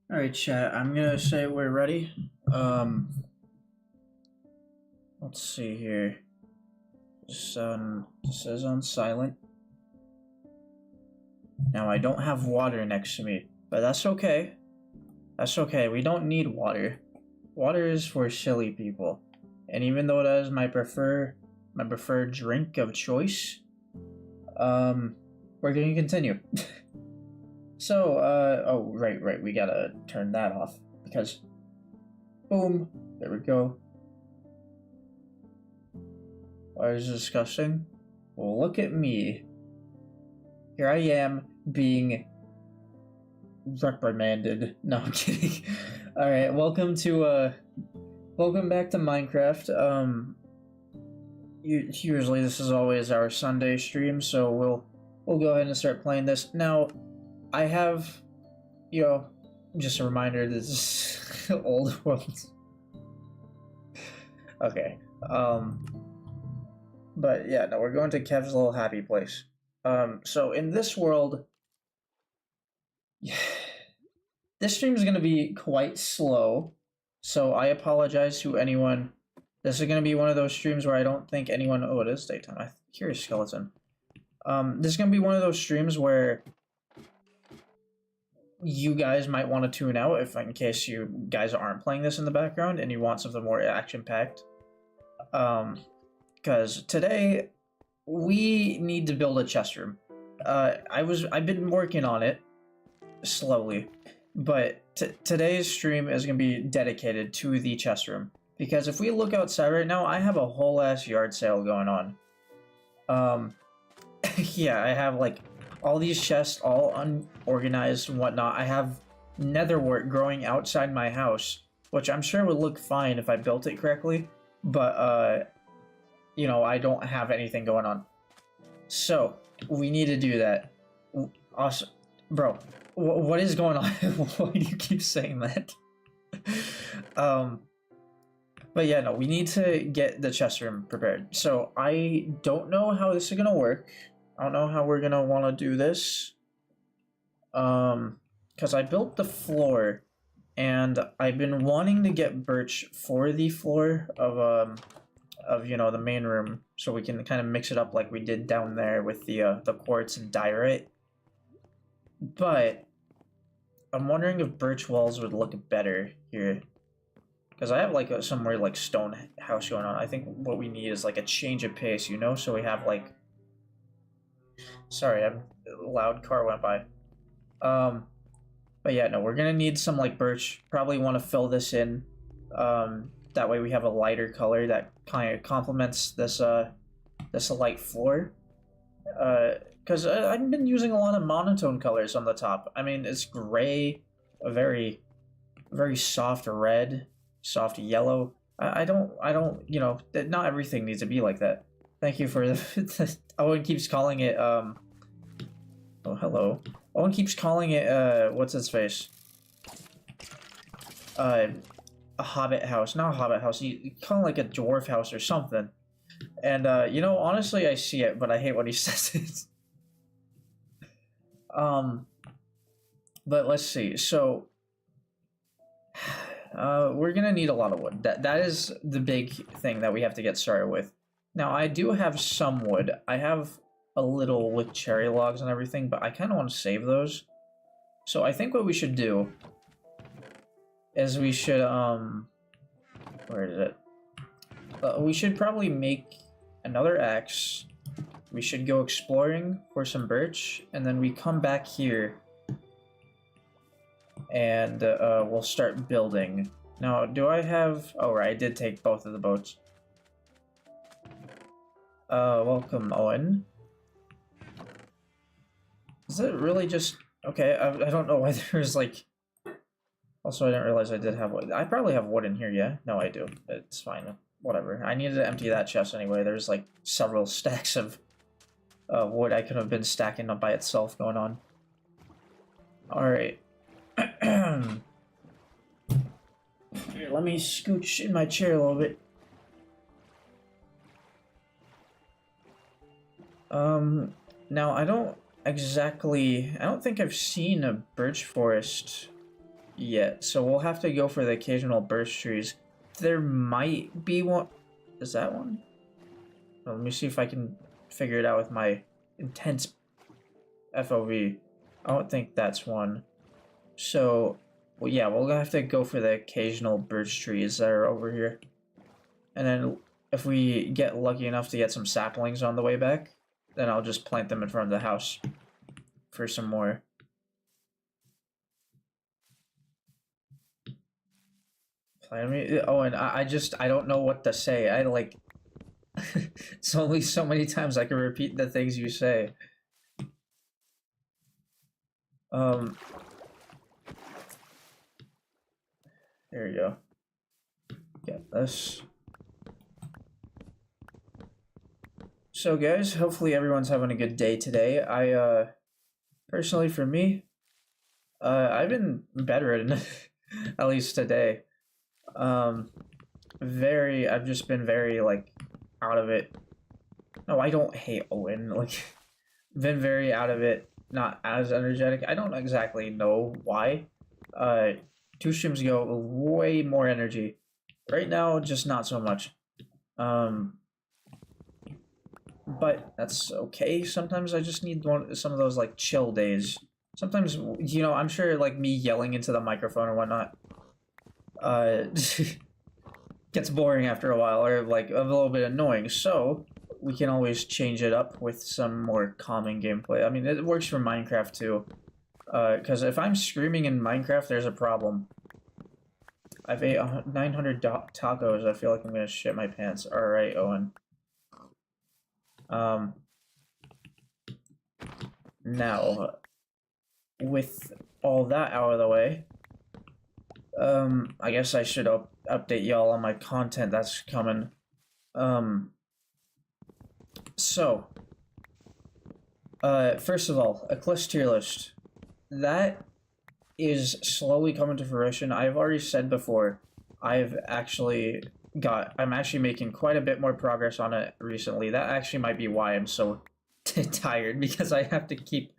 Alright, chat, I'm gonna say we're ready. Let's see here. This says on silent. Now, I don't have water next to me, but that's okay. That's okay, we don't need water. Water is for silly people. And even though that is my preferred drink of choice, we're gonna continue. So, oh, right, we gotta turn that off, because, boom, there we go. Why is it disgusting? Well, look at me. Here I am, being reprimanded. No, I'm kidding. Alright, welcome back to Minecraft. Usually this is always our Sunday stream, so we'll go ahead and start playing this. Now, I have, just a reminder, this is old world. Okay, but yeah, no, we're going to Kev's little happy place. So in this world, this stream is going to be quite slow, so I apologize to anyone. This is going to be one of those streams where I don't think anyone... Oh, it is daytime. I hear a skeleton. This is going to be one of those streams where you guys might want to tune out in case you guys aren't playing this in the background and you want something more action-packed. Because today we need to build a chest room. I've been working on it slowly, but today's stream is going to be dedicated to the chest room. Because if we look outside right now, I have a whole ass yard sale going on. Yeah, I have like all these chests all unorganized and whatnot. I have netherwort growing outside my house, which I'm sure would look fine if I built it correctly, but I don't have anything going on. So, we need to do that. Awesome. Bro, what is going on? Why do you keep saying that? But yeah, no, we need to get the chest room prepared. So, I don't know how this is gonna work. I don't know how we're gonna want to do this. Because I built the floor, and I've been wanting to get birch for the floor of the main room, so we can kind of mix it up like we did down there with the quartz and diorite. But I'm wondering if birch walls would look better here, because I have like some weird like stone house going on. I think what we need is like a change of pace, so we have like... Sorry, a loud car went by. But yeah, no, we're gonna need some like birch. Probably want to fill this in. That way we have a lighter color that kind of complements this light floor. Because I've been using a lot of monotone colors on the top. I mean, it's gray, a very, very soft red, soft yellow. I don't, not everything needs to be like that. Thank you for the... Owen keeps calling it, oh, hello. Owen keeps calling it, what's its face? A hobbit house. Not a hobbit house. You call it like a dwarf house or something. And, honestly, I see it, but I hate what he says it. But let's see. So, we're gonna need a lot of wood. That is the big thing that we have to get started with. Now, I do have some wood. I have a little with cherry logs and everything, but I kind of want to save those. So I think what we should do is we should, where is it? We should probably make another axe. We should go exploring for some birch, and then we come back here and we'll start building. Now, do I have... Oh, right, I did take both of the boats. Welcome, Owen. Is it really just... Okay, I don't know why there's, like... Also, I didn't realize I did have wood. I probably have wood in here, yeah? No, I do. It's fine. Whatever. I needed to empty that chest anyway. There's, like, several stacks of wood I could have been stacking up by itself going on. Alright. Here, let me scooch in my chair a little bit. Now I don't think I've seen a birch forest yet, so we'll have to go for the occasional burst trees. There might be one. Is that one? Well, let me see if I can figure it out with my intense FOV. I don't think that's one. So, well, yeah, we'll have to go for the occasional birch trees that are over here. And then if we get lucky enough to get some saplings on the way back, then I'll just plant them in front of the house for some more. Plant me? Oh, and I don't know what to say. I like, it's only so many times I can repeat the things you say. There you go. Get this. So guys, hopefully everyone's having a good day today. Personally for me, I've been bedridden, at least today. I've just been very, like, out of it. No, I don't hate Owen, like, been very out of it, not as energetic. I don't exactly know why. 2 streams ago, way more energy. Right now, just not so much. But that's okay. Sometimes I just need some of those like chill days. Sometimes, I'm sure like me yelling into the microphone or whatnot gets boring after a while, or like a little bit annoying. So we can always change it up with some more calming gameplay. I mean, it works for Minecraft too. Because if I'm screaming in Minecraft, there's a problem. I've ate 900 tacos. I feel like I'm gonna shit my pants. All right, Owen. Now, with all that out of the way, I guess I should update y'all on my content that's coming. So, first of all, Eclipse tier list. That is slowly coming to fruition. I've already said before, I'm actually making quite a bit more progress on it recently. That actually might be why I'm so tired, because I have to keep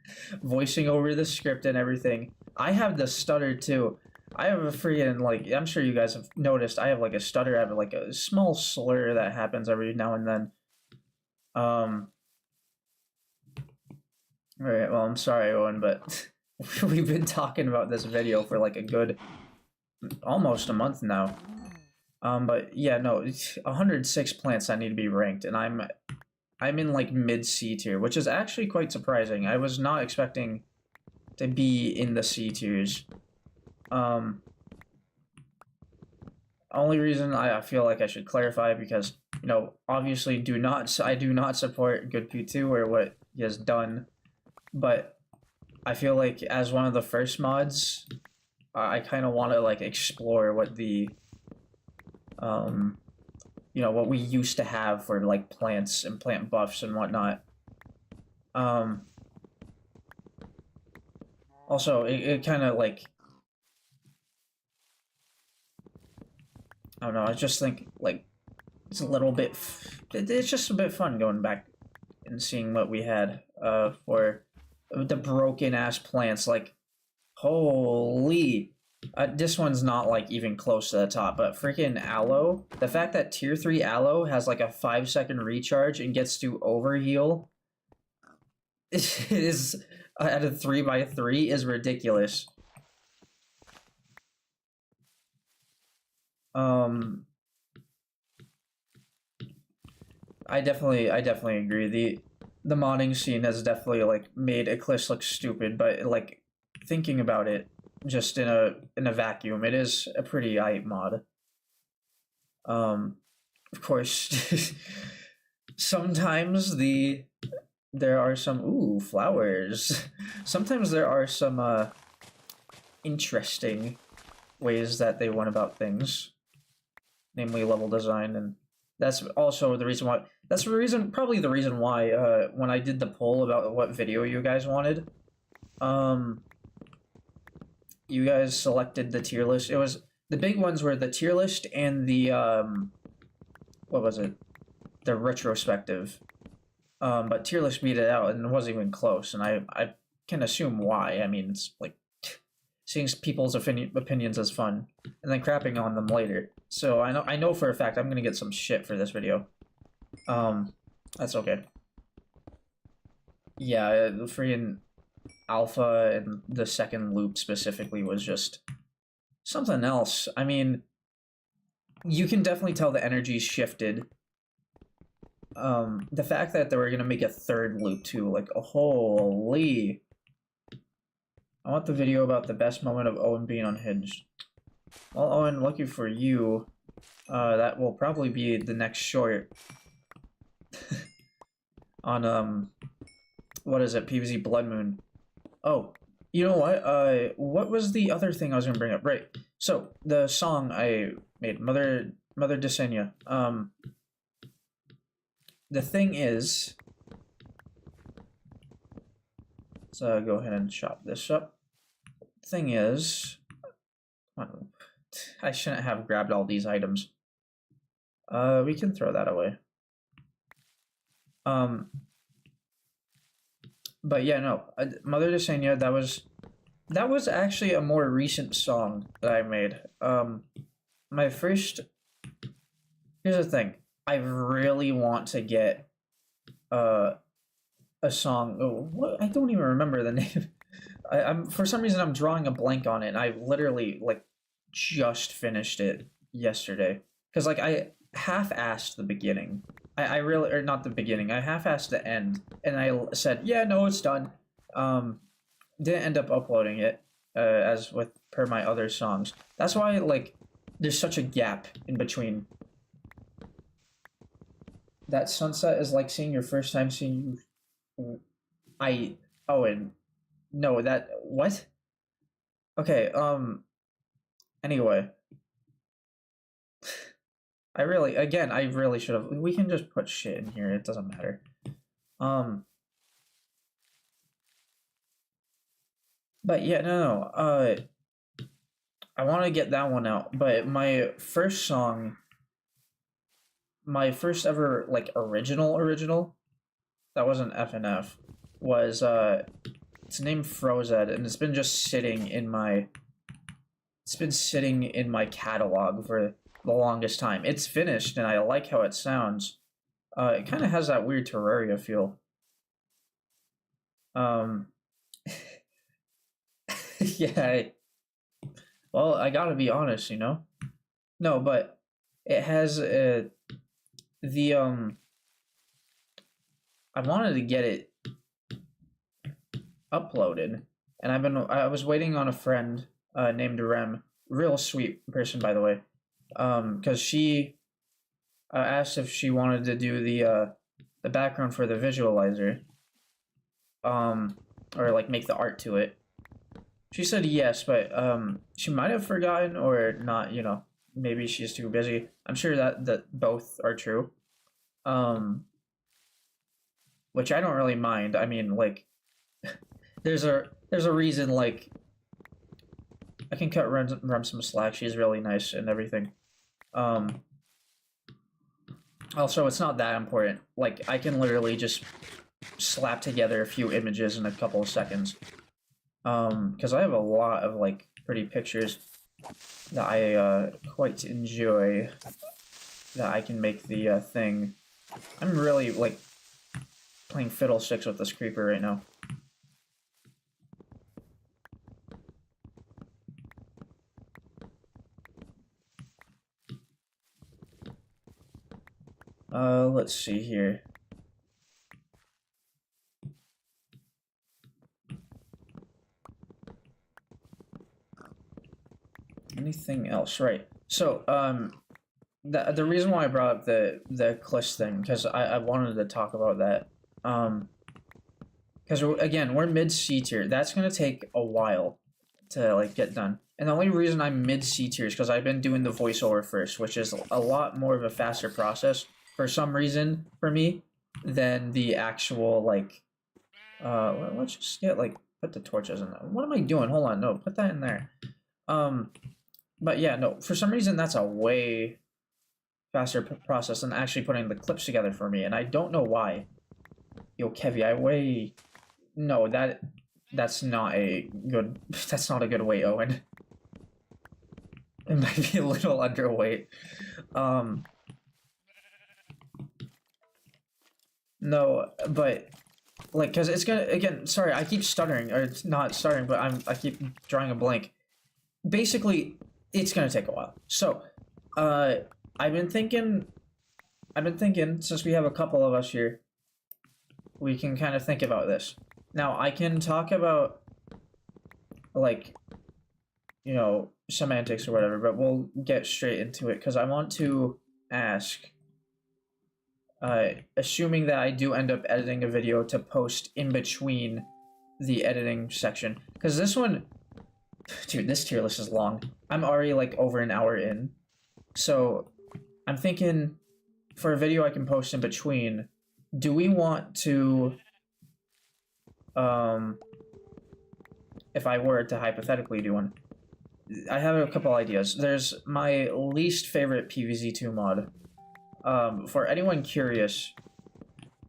voicing over the script and everything. I have the stutter too. I have a freaking, like, I'm sure you guys have noticed, I have like a stutter. I have like a small slur that happens every now and then. Alright, well, I'm sorry, Owen, but we've been talking about this video for like a good almost a month now. But yeah, no, 106 plants that need to be ranked, and I'm in like mid C tier, which is actually quite surprising. I was not expecting to be in the C tiers. Only reason I feel like I should clarify, because obviously I do not support Good P2 or what he has done, but I feel like as one of the first mods, I kind of want to like explore what the what we used to have for like plants and plant buffs and whatnot. Also, it kind of like, I don't know, I just think like it's a little bit, it's just a bit fun going back and seeing what we had for the broken ass plants. Like, holy, this one's not like even close to the top, but freaking aloe, the fact that tier 3 aloe has like a 5-second recharge and gets to overheal is at a 3x3 is ridiculous. I definitely agree. The modding scene has definitely like made Eclipse look stupid, but like thinking about it just in a vacuum, it is a pretty aight mod. Of course, sometimes there are some flowers. Sometimes there are some interesting ways that they went about things, namely level design, and that's also the reason why. That's probably the reason why when I did the poll about what video you guys wanted, you guys selected the tier list. It was the big ones were the tier list and the what was it? The retrospective. But tier list beat it out and it wasn't even close, and I can assume why. I mean, it's like seeing people's opinions as fun, and then crapping on them later. So I know for a fact I'm gonna get some shit for this video. That's okay. Yeah, the freaking alpha and the second loop specifically was just something else. I mean, you can definitely tell the energy shifted. The fact that they were gonna make a third loop too, like, holy. I want the video about the best moment of Owen being unhinged. Well, Owen, lucky for you, that will probably be the next short. On, what is it, PvZ Blood Moon. Oh, you know what was the other thing I was gonna bring up? Right, so, the song I made, Mother Desenia, the thing is, let's go ahead and chop this up. Thing is, I shouldn't have grabbed all these items. We can throw that away. But yeah, no, Mother Desenia, that was actually a more recent song that I made. My first, here's the thing, I really want to get a song. Oh, what? I don't even remember the name. I'm for some reason I'm drawing a blank on it, and I literally like just finished it yesterday because like I half-assed the beginning. I really, or not the beginning. I half-assed the end, and I said, yeah, no, it's done. Didn't end up uploading it as with per my other songs. That's why like there's such a gap in between. That sunset is like seeing your first time seeing you. Oh, and no, that what? Okay, anyway. I really should have. We can just put shit in here, it doesn't matter. But yeah, no, I want to get that one out, but my first song, my first ever, like, original, that wasn't FNF, was, it's named Frozed, and it's been just sitting in my, catalog for the longest time. It's finished, and I like how it sounds. It kind of has that weird Terraria feel. Yeah, well, I gotta be honest, you know? No, but it has, I wanted to get it uploaded, and I was waiting on a friend, named Rem, real sweet person, by the way, because she asked if she wanted to do the background for the visualizer, or like make the art to it. She said yes, but she might have forgotten or not, you know, maybe she's too busy. I'm sure that both are true. Which I don't really mind. I mean, like, there's a reason, like, I can cut Rem some slack. She's really nice and everything. Also, it's not that important. Like, I can literally just slap together a few images in a couple of seconds. Because I have a lot of, like, pretty pictures that I quite enjoy, that I can make the thing. I'm really, like, playing fiddlesticks with this creeper right now. Let's see here. Anything else? Right. So, the reason why I brought up the Cliss thing, because I wanted to talk about that. Because again, we're mid C tier. That's gonna take a while to like get done. And the only reason I'm mid C tier is because I've been doing the voiceover first, which is a lot more of a faster process for some reason for me than the actual like. Let's just get like put the torches in there. What am I doing? Hold on, no, put that in there. But yeah, no, for some reason that's a way faster process than actually putting the clips together for me, and I don't know why. Yo, Kevy, no, that that's not a good weight, Owen. It might be a little underweight. No, but like, cause it's gonna, again, sorry, I keep stuttering, or it's not stuttering, but I keep drawing a blank. Basically, it's gonna take a while. So, I've been thinking, since we have a couple of us here, we can kind of think about this. Now, I can talk about, like, you know, semantics or whatever, but we'll get straight into it, because I want to ask, assuming that I do end up editing a video to post in between the editing section, because this one, dude, this tier list is long. I'm already like over an hour in, so I'm thinking for a video I can post in between, do we want to, if I were to hypothetically do one, I have a couple ideas. There's my least favorite PvZ2 mod. For anyone curious,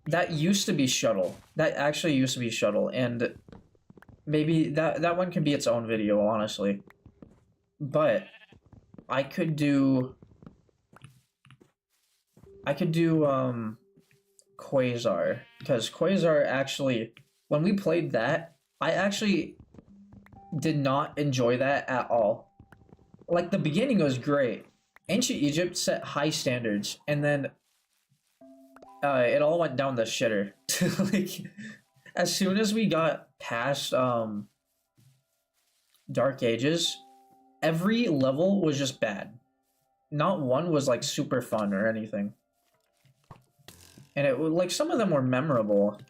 that used to be Shuttle. That actually used to be Shuttle, and maybe that one can be its own video, honestly. But I could do Quasar, because Quasar actually, when we played that, I actually did not enjoy that at all. Like, the beginning was great. Ancient Egypt set high standards, and then it all went down the shitter. Like, as soon as we got past Dark Ages, every level was just bad. Not one was like super fun or anything. And it was like, some of them were memorable,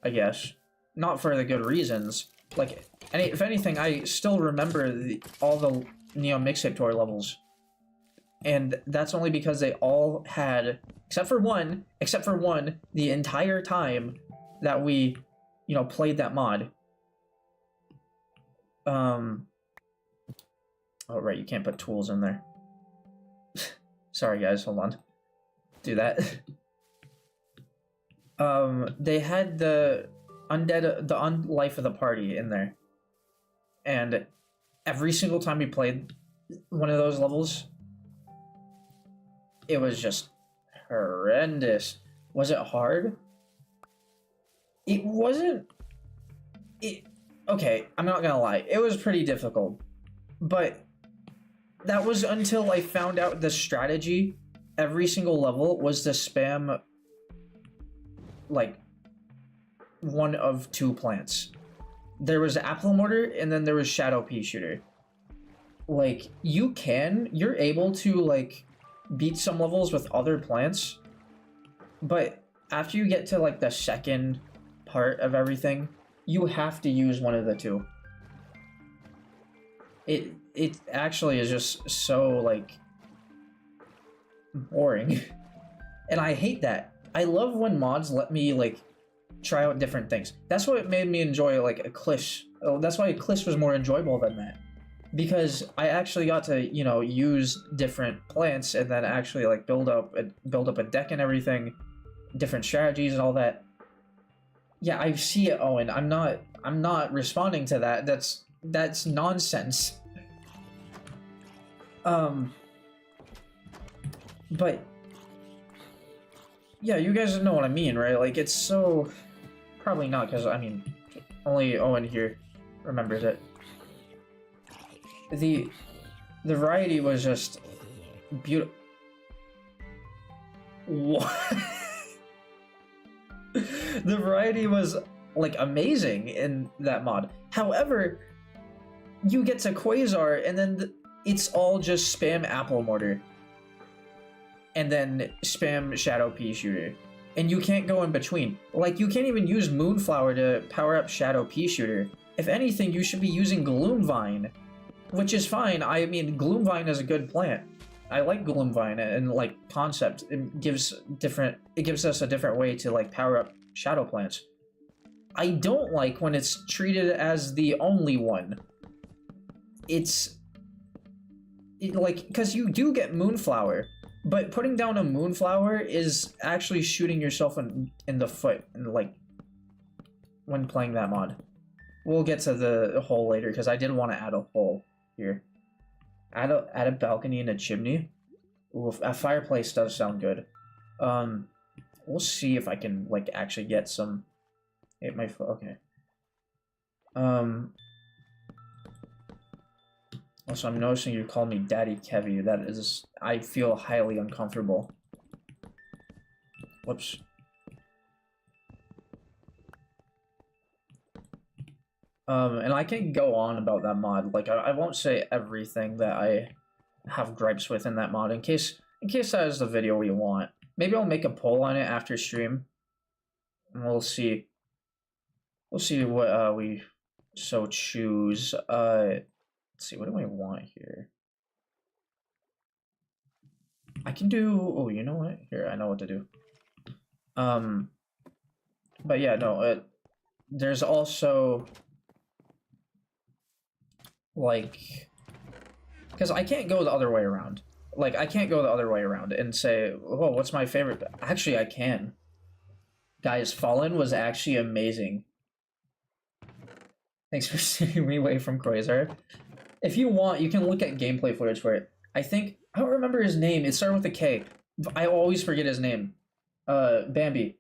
I guess. Not for the good reasons. Like, if anything, I still remember all the Neo Mixtape Tour levels. And that's only because they all had, except for one, the entire time that we, you know, played that mod. Oh, right, you can't put tools in there. Sorry, guys, hold on. Do that. They had the life of the party in there. And every single time we played one of those levels, it was just horrendous. Was it hard? It wasn't... Okay, I'm not gonna lie. It was pretty difficult. But that was until I found out the strategy every single level was to spam, like, one of two plants. There was Apple Mortar, and then there was Shadow Pea Shooter. Like, you're able to, like, beat some levels with other plants, but after you get to like the second part of everything, you have to use one of the two. It actually is just so like boring. And I hate that. I love when mods let me like try out different things. That's what made me enjoy like Eclipse. That's why Eclipse was more enjoyable than that. Because I actually got to, you know, use different plants and then actually like build up a deck and everything, different strategies and all that. Yeah, I see it, Owen. I'm not responding to that. That's nonsense. But yeah, you guys know what I mean, right? Like, it's so, probably not, because I mean, only Owen here remembers it. The variety was just beautiful. What? The variety was like amazing in that mod. However, you get to Quasar and then it's all just spam Apple Mortar and then spam Shadow Pea Shooter, and you can't go in between. Like, you can't even use Moonflower to power up Shadow Pea Shooter. If anything, you should be using Gloomvine, which is fine. I mean, Gloomvine is a good plant. I like Gloomvine and like concept. It gives us a different way to like power up shadow plants. I don't like when it's treated as the only one. Like, because you do get Moonflower, but putting down a Moonflower is actually shooting yourself in the foot, and like when playing that mod. we'll get to the hole later because I did want to add a hole here. Add a balcony and a chimney. Ooh, a fireplace does sound good. We'll see if I can like actually get some. Okay. Also, I'm noticing you call me Daddy Kevy. That is, I feel highly uncomfortable. Whoops. And I can go on about that mod. Like, I won't say everything that I have gripes with in that mod, in case that is the video you want. Maybe I'll make a poll on it after stream, and we'll see. We'll see what we so choose. Let's see, what do I want here? I can do. Oh, you know what? Here, I know what to do. But yeah, no. There's also like, because I can't go the other way around. Like, I can't go the other way around and say, oh, what's my favorite? Actually, I can. Guys, Fallen was actually amazing. Thanks for steering me away from Quasar. If you want, you can look at gameplay footage for it. I don't remember his name. It started with a K. I always forget his name. Bambi.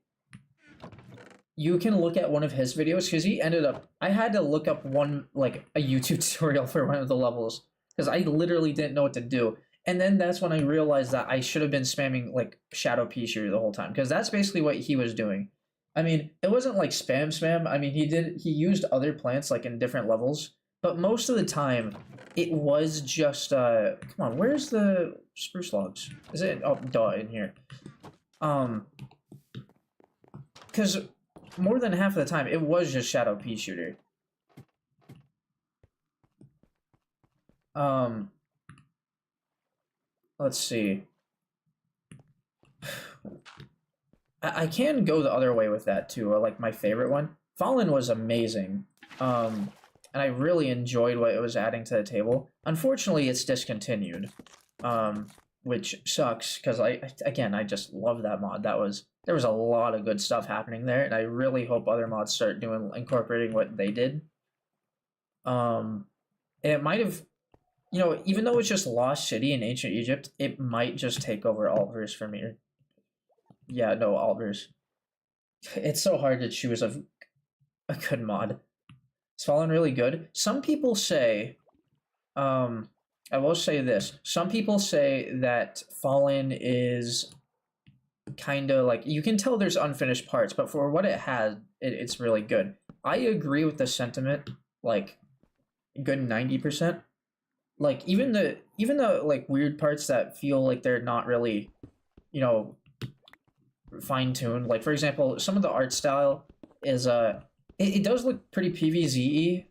You can look at one of his videos because he ended up. I had to look up a YouTube tutorial for one of the levels because I literally didn't know what to do. And then that's when I realized that I should have been spamming like Shadow Pea Shooter the whole time because that's basically what he was doing. I mean, it wasn't like spam. I mean, he used other plants like in different levels, but most of the time it was just come on, where's the spruce logs? Is it in here? Because more than half of the time it was just Shadow Pea Shooter. Let's see. I can go the other way with that too. Like my favorite one, Fallen was amazing. And I really enjoyed what it was adding to the table. Unfortunately, it's discontinued, which sucks because I just love that mod. There was a lot of good stuff happening there, and I really hope other mods start incorporating what they did. And it might have, even though it's just Lost City in ancient Egypt, it might just take over Altverse for me. Yeah, no, Altverse. It's so hard to choose a good mod. Is Fallen really good? Some people say, I will say this. Some people say that Fallen is kind of like, you can tell there's unfinished parts, but for what it had, it's really good. I agree with the sentiment, like, good 90%. Like, even the like weird parts that feel like they're not really, fine-tuned. Like, for example, some of the art style is it does look pretty PvZ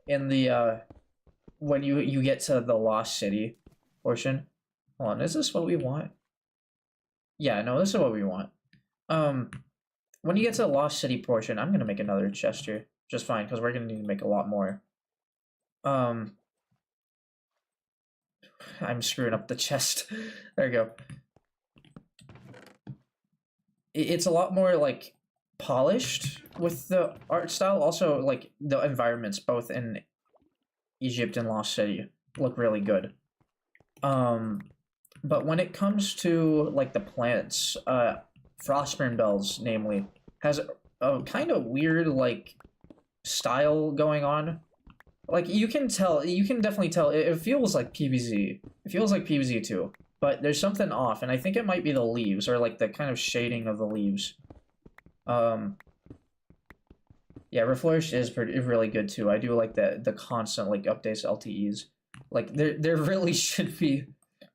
in the when you get to the Lost City portion. Hold on, is this what we want? Yeah, no, this is what we want. When you get to the Lost City portion, I'm gonna make another chest here, just fine, because we're gonna need to make a lot more. I'm screwing up the chest. There you go. It's a lot more like polished with the art style. Also, like the environments, both in Egypt and Lost City, look really good. But when it comes to like the plants, Frostburn Bells, namely, has a kind of weird like style going on. Like you can definitely tell. It feels like PvZ. It feels like PvZ too. But there's something off, and I think it might be the leaves, or like the kind of shading of the leaves. Yeah, Reflourished is really good too. I do like the constant like updates LTEs. Like there really should be.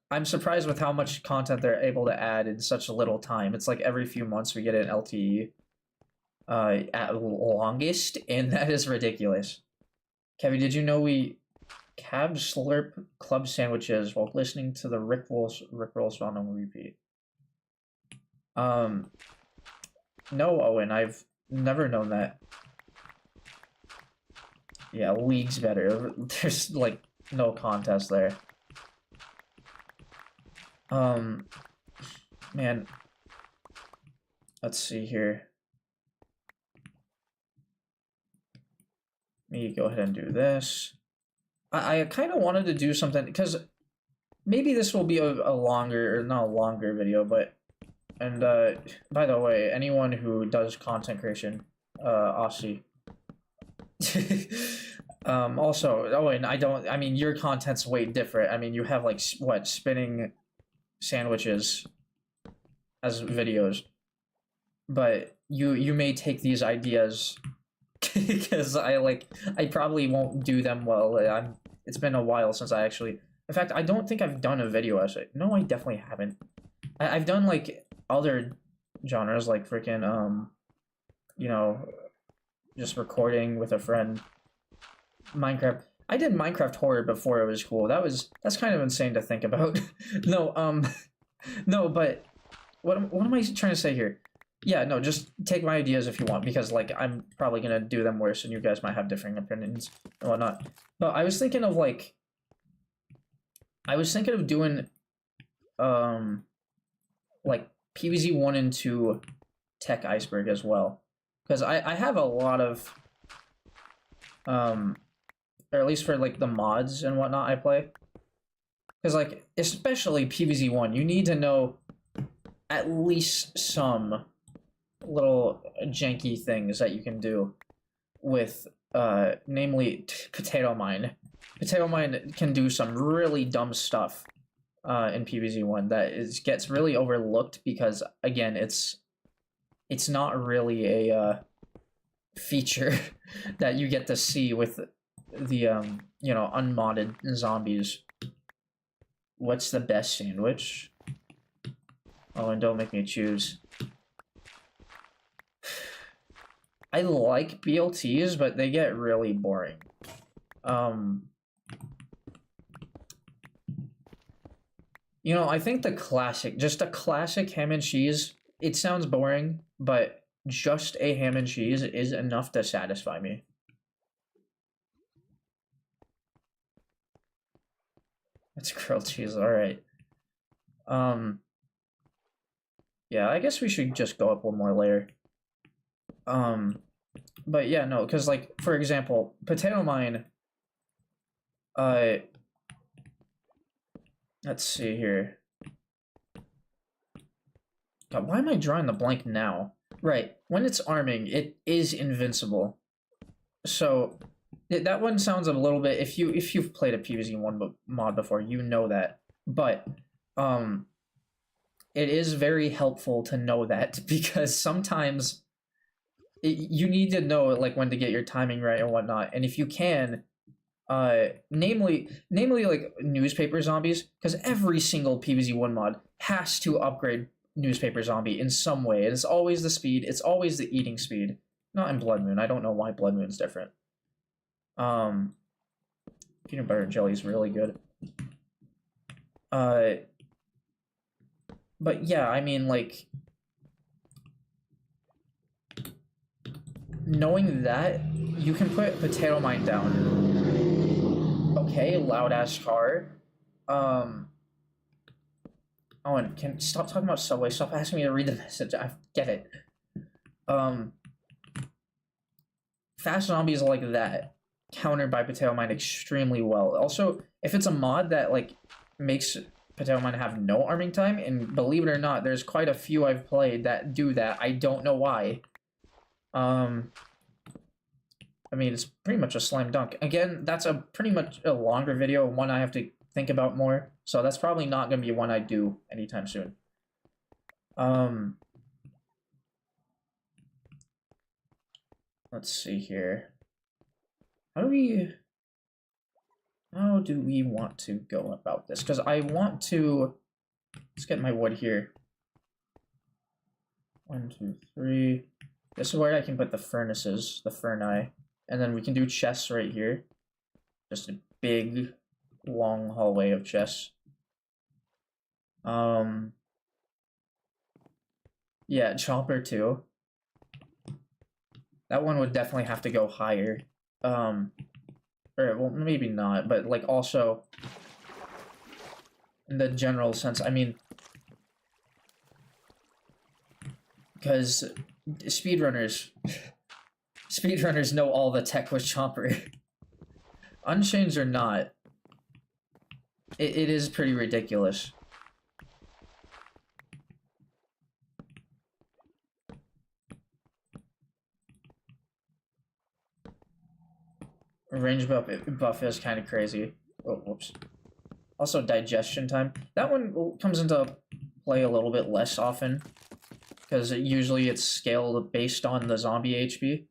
I'm surprised with how much content they're able to add in such a little time. It's like every few months we get an LTE. At longest, and that is ridiculous. Kevin, did you know we cab slurp club sandwiches while listening to the Rick Roll song on repeat? No, Owen, I've never known that. Yeah, leagues better. There's like no contest there. Man, let's see here. me go ahead and do this. I kind of wanted to do something because maybe this will be a longer, or not a longer video, but, and by the way, anyone who does content creation, Aussie. Also, oh, and I mean, your content's way different. I mean, you have like, what, spinning sandwiches as videos, but you may take these ideas because I probably won't do them well. It's been a while since I actually, in fact, I don't think I've done a video essay. No, I definitely haven't. I've done like other genres, like freaking you know, just recording with a friend. Minecraft. I did Minecraft horror before it was cool. That's kind of insane to think about. No, no, but what am I trying to say here? Yeah, no, just take my ideas if you want, because like I'm probably gonna do them worse, and you guys might have differing opinions and whatnot. But I was thinking of like, doing like PvZ 1 and 2 Tech Iceberg as well, because I have a lot of or at least for like the mods and whatnot I play. Because like, especially PvZ 1, you need to know at least some little janky things that you can do with, namely Potato Mine. Potato Mine can do some really dumb stuff in PvZ 1 that gets really overlooked because, again, it's not really a feature that you get to see with the you know, unmodded zombies. What's the best sandwich? Oh, and don't make me choose. I like BLTs, but they get really boring. You know, I think just a classic ham and cheese, it sounds boring, but just a ham and cheese is enough to satisfy me. That's grilled cheese, alright. Yeah, I guess we should just go up one more layer. But yeah, no, because like, for example, Potato Mine, let's see here. God, why am I drawing the blank now? Right, when it's arming, it is invincible. So that one sounds a little bit, if you've played a PvZ 1 mod before, you know that. But it is very helpful to know that, because sometimes you need to know like when to get your timing right and whatnot. And if you can, namely like newspaper zombies, because every single PvZ 1 mod has to upgrade newspaper zombie in some way. It's always the speed, it's always the eating speed. Not in Blood Moon. I don't know why Blood Moon's different. Peanut butter and jelly is really good. But yeah, I mean, like, knowing that, you can put Potato Mine down. Okay, loud ass car. Oh, and can stop talking about Subway. Stop asking me to read the message. I get it. Fast zombies like that, countered by Potato Mine extremely well. Also, if it's a mod that like makes Potato Mine have no arming time, and believe it or not, there's quite a few I've played that do that. I don't know why. I mean, it's pretty much a slam dunk. Again, that's a pretty much a longer video, one I have to think about more. So that's probably not going to be one I do anytime soon. Let's see here. How do we want to go about this? Because I want to, let's get my wood here. 1, 2, 3. This is where I can put the furnaces, the furnace. And then we can do chests right here. Just a big, long hallway of chests. Yeah, chopper too. That one would definitely have to go higher. Or, well, maybe not, but like also in the general sense, I mean, because speedrunners, Speedrunners know all the tech with Chomper. Unchanged or not, it is pretty ridiculous. Range buff is kind of crazy. Oh, whoops. Also, digestion time. That one comes into play a little bit less often, because usually it's scaled based on the zombie HP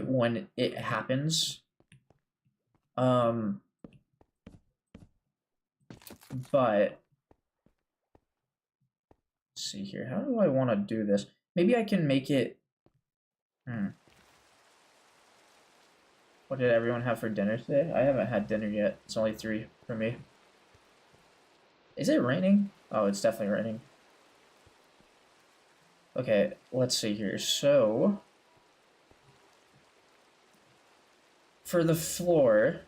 when it happens. But let's see here. How do I want to do this? Maybe I can make it. What did everyone have for dinner today? I haven't had dinner yet. It's only 3 for me. Is it raining? Oh, it's definitely raining. Okay, let's see here. So, for the floor,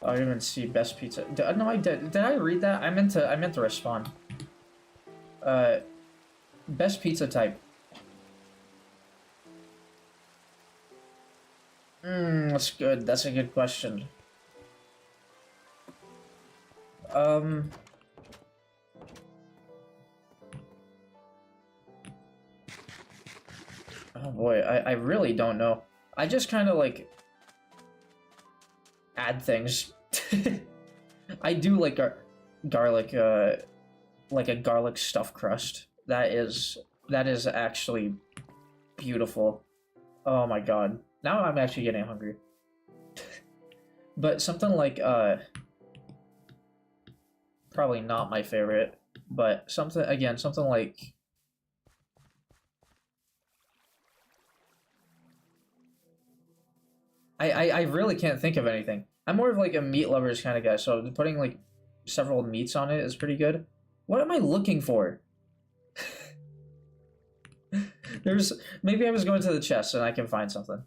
I didn't even see best pizza. No, I did. Did I read that? I meant to respond. Best pizza type. That's good. That's a good question. Oh boy, I really don't know. I just kind of like add things. I do like garlic, like a garlic stuffed crust. That is actually beautiful. Oh my god. Now I'm actually getting hungry. But something like, probably not my favorite, but something like, I really can't think of anything. I'm more of like a meat lovers kind of guy, so putting like several meats on it is pretty good. What am I looking for? Maybe I was going to the chest and I can find something.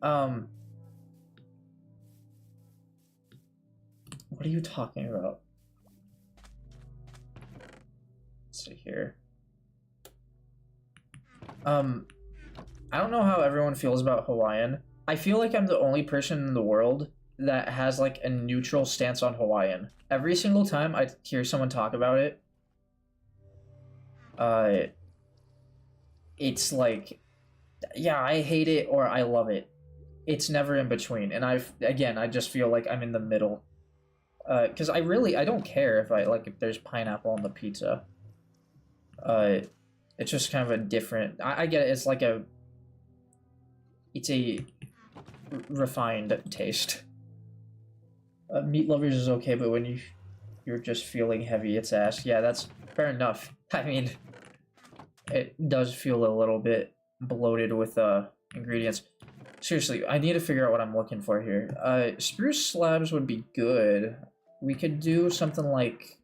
What are you talking about? Let's see here. I don't know how everyone feels about Hawaiian. I feel like I'm the only person in the world that has like a neutral stance on Hawaiian. Every single time I hear someone talk about it, it's like, yeah, I hate it or I love it. It's never in between. And I just feel like I'm in the middle. Because I don't care if there's pineapple on the pizza. It's just kind of a different, I get it, it's a refined taste. Meat lovers is okay, but when you're just feeling heavy, it's ass. Yeah, that's fair enough. I mean, it does feel a little bit bloated with ingredients. Seriously, I need to figure out what I'm looking for here. Spruce slabs would be good. We could do something like,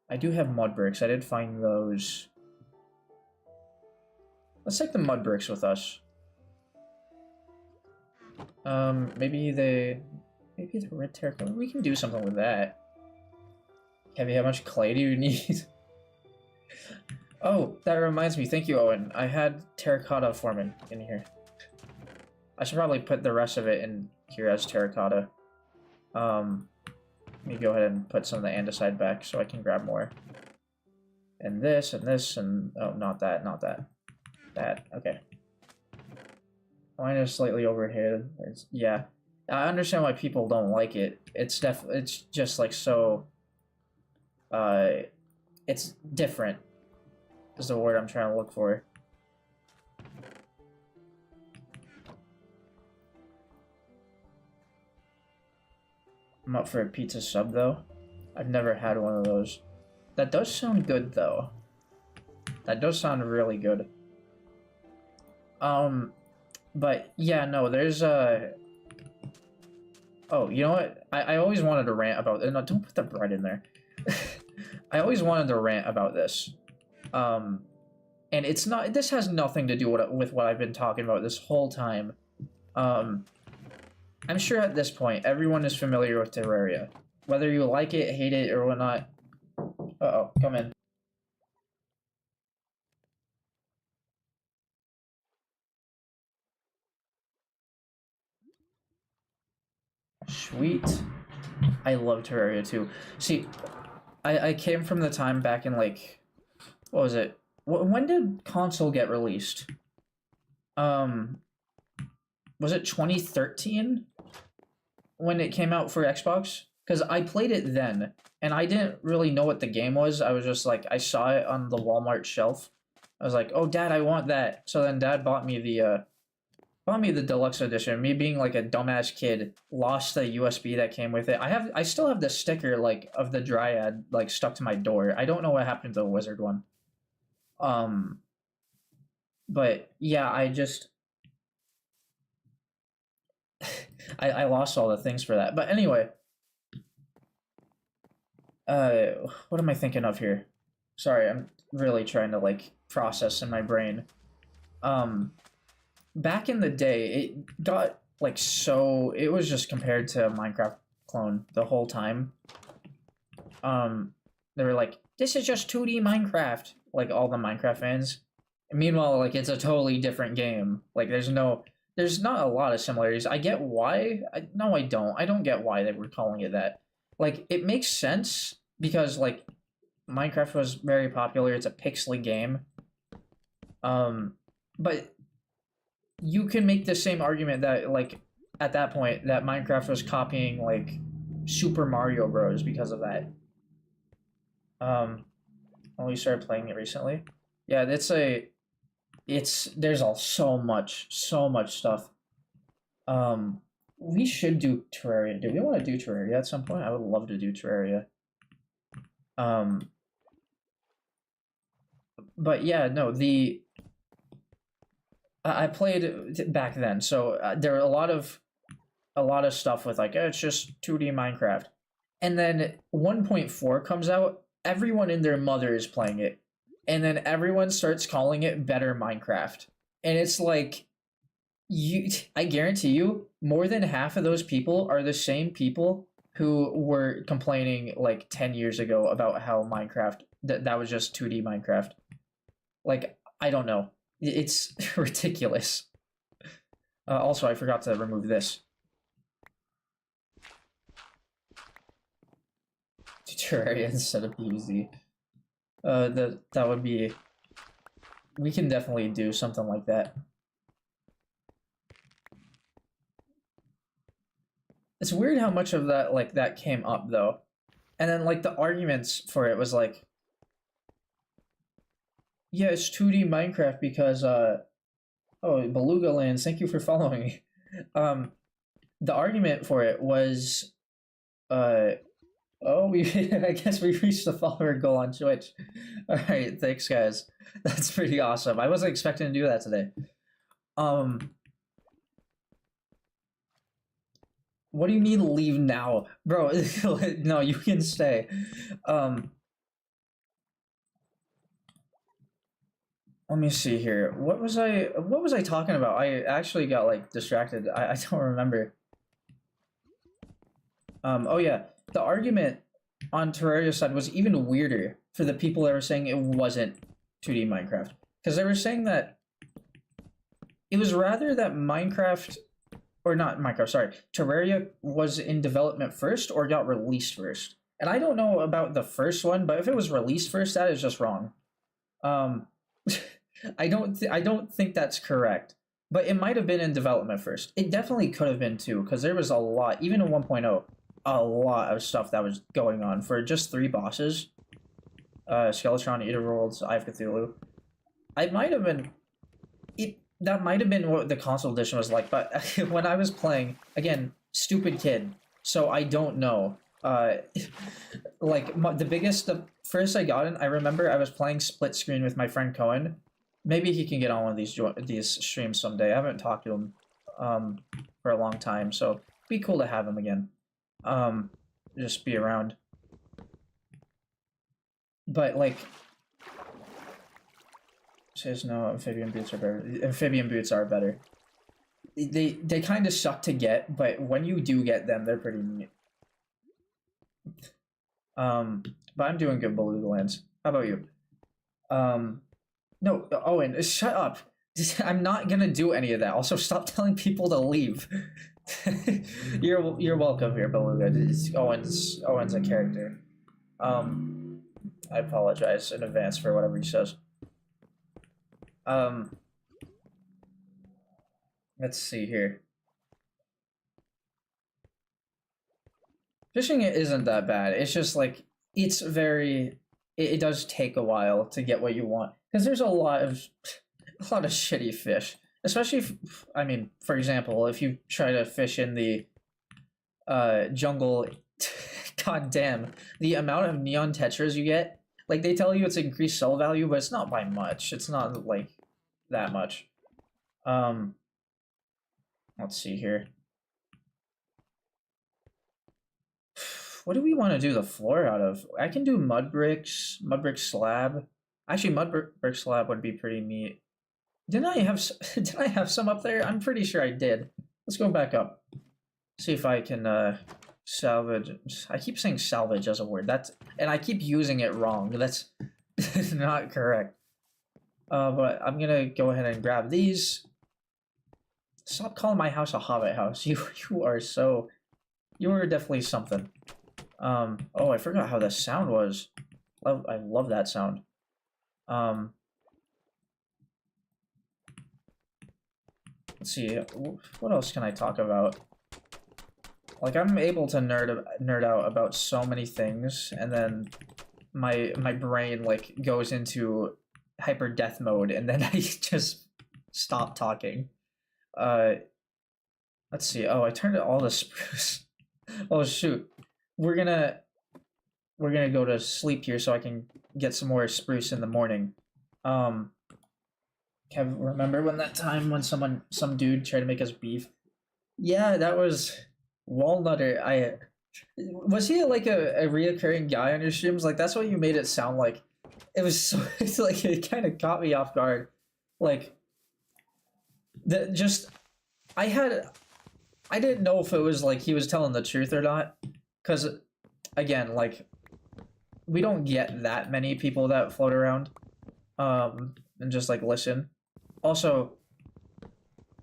I do have mud bricks. I did find those. Let's take the mud bricks with us. Maybe the red terracotta. We can do something with that. Heavy, how much clay do you need? Oh, that reminds me. Thank you, Owen. I had terracotta forming in here. I should probably put the rest of it in here as terracotta. Let me go ahead and put some of the andesite back so I can grab more. And this, and oh, not that. That, okay. Mine is slightly overhead. Yeah. I understand why people don't like it. It's just like so, it's different is the word I'm trying to look for. I'm up for a pizza sub though. I've never had one of those. That does sound good though. That does sound really good. But yeah, no, there's oh, you know what? I always wanted to rant about it. No, don't put the bread in there. I always wanted to rant about this. And it's not, this has nothing to do with what I've been talking about this whole time. I'm sure at this point everyone is familiar with Terraria. whether you like it, hate it, or whatnot. Uh-oh, come in. Sweet. I love Terraria too. See, I came from the time back in like, what was it? When did console get released? Um, was it 2013 when it came out for Xbox? Because I played it then, and I didn't really know what the game was. I was just like, I saw it on the Walmart shelf. I was like, "Oh, Dad, I want that." So then Dad bought me the deluxe edition. Me being like a dumbass kid, lost the USB that came with it. I still have the sticker like of the Dryad like stuck to my door. I don't know what happened to the Wizard one. Um, but yeah, I just I lost all the things for that. But anyway, what am I thinking of here? Sorry, I'm really trying to like process in my brain. Um, back in the day, it got like so it was just compared to a Minecraft clone the whole time. They were like, "This is just 2D Minecraft," like all the Minecraft fans. And meanwhile, like it's a totally different game. Like there's not a lot of similarities. I get why. No, I don't. I don't get why they were calling it that. Like it makes sense because like Minecraft was very popular. It's a pixely game. Um, but you can make the same argument that like at that point that Minecraft was copying like Super Mario Bros. Because of that. Only started playing it recently. Yeah, there's all so much stuff. Um, we should do Terraria. Do we want to do Terraria at some point? I would love to do Terraria. Um, but yeah, no, I played back then, so there were a lot of stuff with like, oh, it's just 2D Minecraft. And then 1.4 comes out, everyone and their mother is playing it. And then everyone starts calling it better Minecraft. And it's like I guarantee you, more than half of those people are the same people who were complaining like 10 years ago about how Minecraft that was just 2D Minecraft. Like, I don't know. It's ridiculous. Also, I forgot to remove this. Terraria instead of PvZ. That would be. We can definitely do something like that. It's weird how much of that like that came up though, and then like the arguments for it was like, yeah, it's 2D Minecraft because oh, Beluga Lands, thank you for following me. Um, the argument for it was uh oh, we I guess we reached the follower goal on Twitch. All right, thanks guys. That's pretty awesome. I wasn't expecting to do that today. Um, what do you mean leave now, bro? No, you can stay. Um, let me see here. What was I talking about? I actually got like distracted. I don't remember. Oh yeah, the argument on Terraria's side was even weirder for the people that were saying it wasn't 2D Minecraft, because they were saying that it was rather that Minecraft, or not Minecraft, sorry, Terraria was in development first or got released first. And I don't know about the first one, but if it was released first, that is just wrong. Um, I don't think that's correct. But it might have been in development first. It definitely could have been too, because there was a lot, even in 1.0, a lot of stuff that was going on for just 3 bosses. Skeletron, Eater Worlds, Eye of Cthulhu. I might have been that might have been what the console edition was like, but when I was playing, again, stupid kid, so I don't know. Like the first I got in, I remember I was playing split screen with my friend Cohen. Maybe he can get on one of these streams someday. I haven't talked to him for a long time, so it'd be cool to have him again. Just be around. But like, says no, amphibian boots are better. Amphibian boots are better. They kind of suck to get, but when you do get them, they're pretty neat. But I'm doing good, Beluga Lands. How about you? Um, no, Owen, shut up. I'm not gonna do any of that. Also, stop telling people to leave. You're welcome here, Beluga. Owen's a character. I apologize in advance for whatever he says. Um, let's see here. Fishing it isn't that bad. It's just like it's very. It does take a while to get what you want because there's a lot of shitty fish. Especially, if, I mean, for example, if you try to fish in the jungle, god damn, the amount of neon tetras you get. Like they tell you it's increased sell value, but it's not by much. It's not like that much. Um, let's see here. What do we want to do the floor out of? I can do mud brick slab. Actually, brick slab would be pretty neat. Didn't I have did I have some up there? I'm pretty sure I did. Let's go back up. See if I can salvage. I keep saying salvage as a word. And I keep using it wrong. That's not correct. But I'm gonna go ahead and grab these. Stop calling my house a hobbit house. You are so. You are definitely something. Oh, I forgot how the sound was. I love that sound. Let's see. What else can I talk about? Like I'm able to nerd out about so many things, and then my brain like goes into hyper death mode, and then I just stop talking. Uh, let's see. Oh, I turned all the spruce. Oh shoot, we're gonna we're gonna go to sleep here so I can get some more spruce in the morning. Um, remember when that time when some dude tried to make us beef? Yeah, that was Walnutter. I was he like a reoccurring guy on your streams? Like that's what you made it sound like. It was so it's like it kind of caught me off guard. Like that just I had I didn't know if it was like he was telling the truth or not. Cause again, like we don't get that many people that float around and just like listen. Also,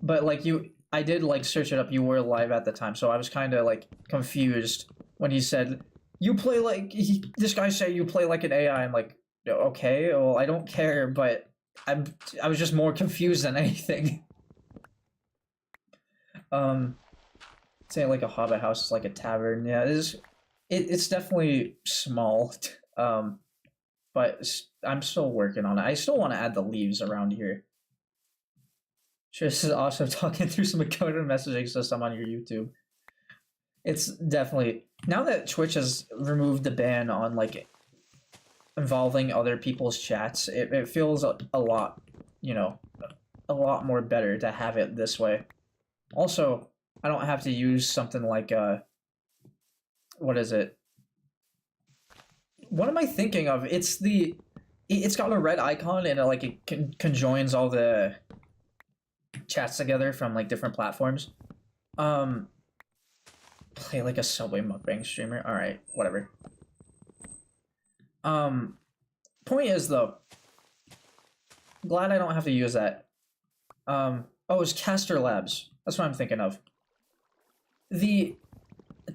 but like you I did like search it up. You were live at the time, so I was kind of like confused when he said you play like this guy said you play like an AI. I'm like, okay, well I don't care, but I was just more confused than anything. Um, Say like a hobbit house is like a tavern. Yeah, it's definitely small. Um, but I'm still working on it. I still want to add the leaves around here. Just also talking through some coded messaging system on your YouTube. It's definitely now that Twitch has removed the ban on like involving other people's chats, it feels a lot, you know, a lot more better to have it this way. Also, I don't have to use something like what is it? What am I thinking of? It's got a red icon and it conjoins all the chats together from like different platforms. Um, Play like a Subway mukbang streamer. All right, whatever. Um, Point is though, glad I don't have to use that. Oh, it's Caster Labs. That's what I'm thinking of.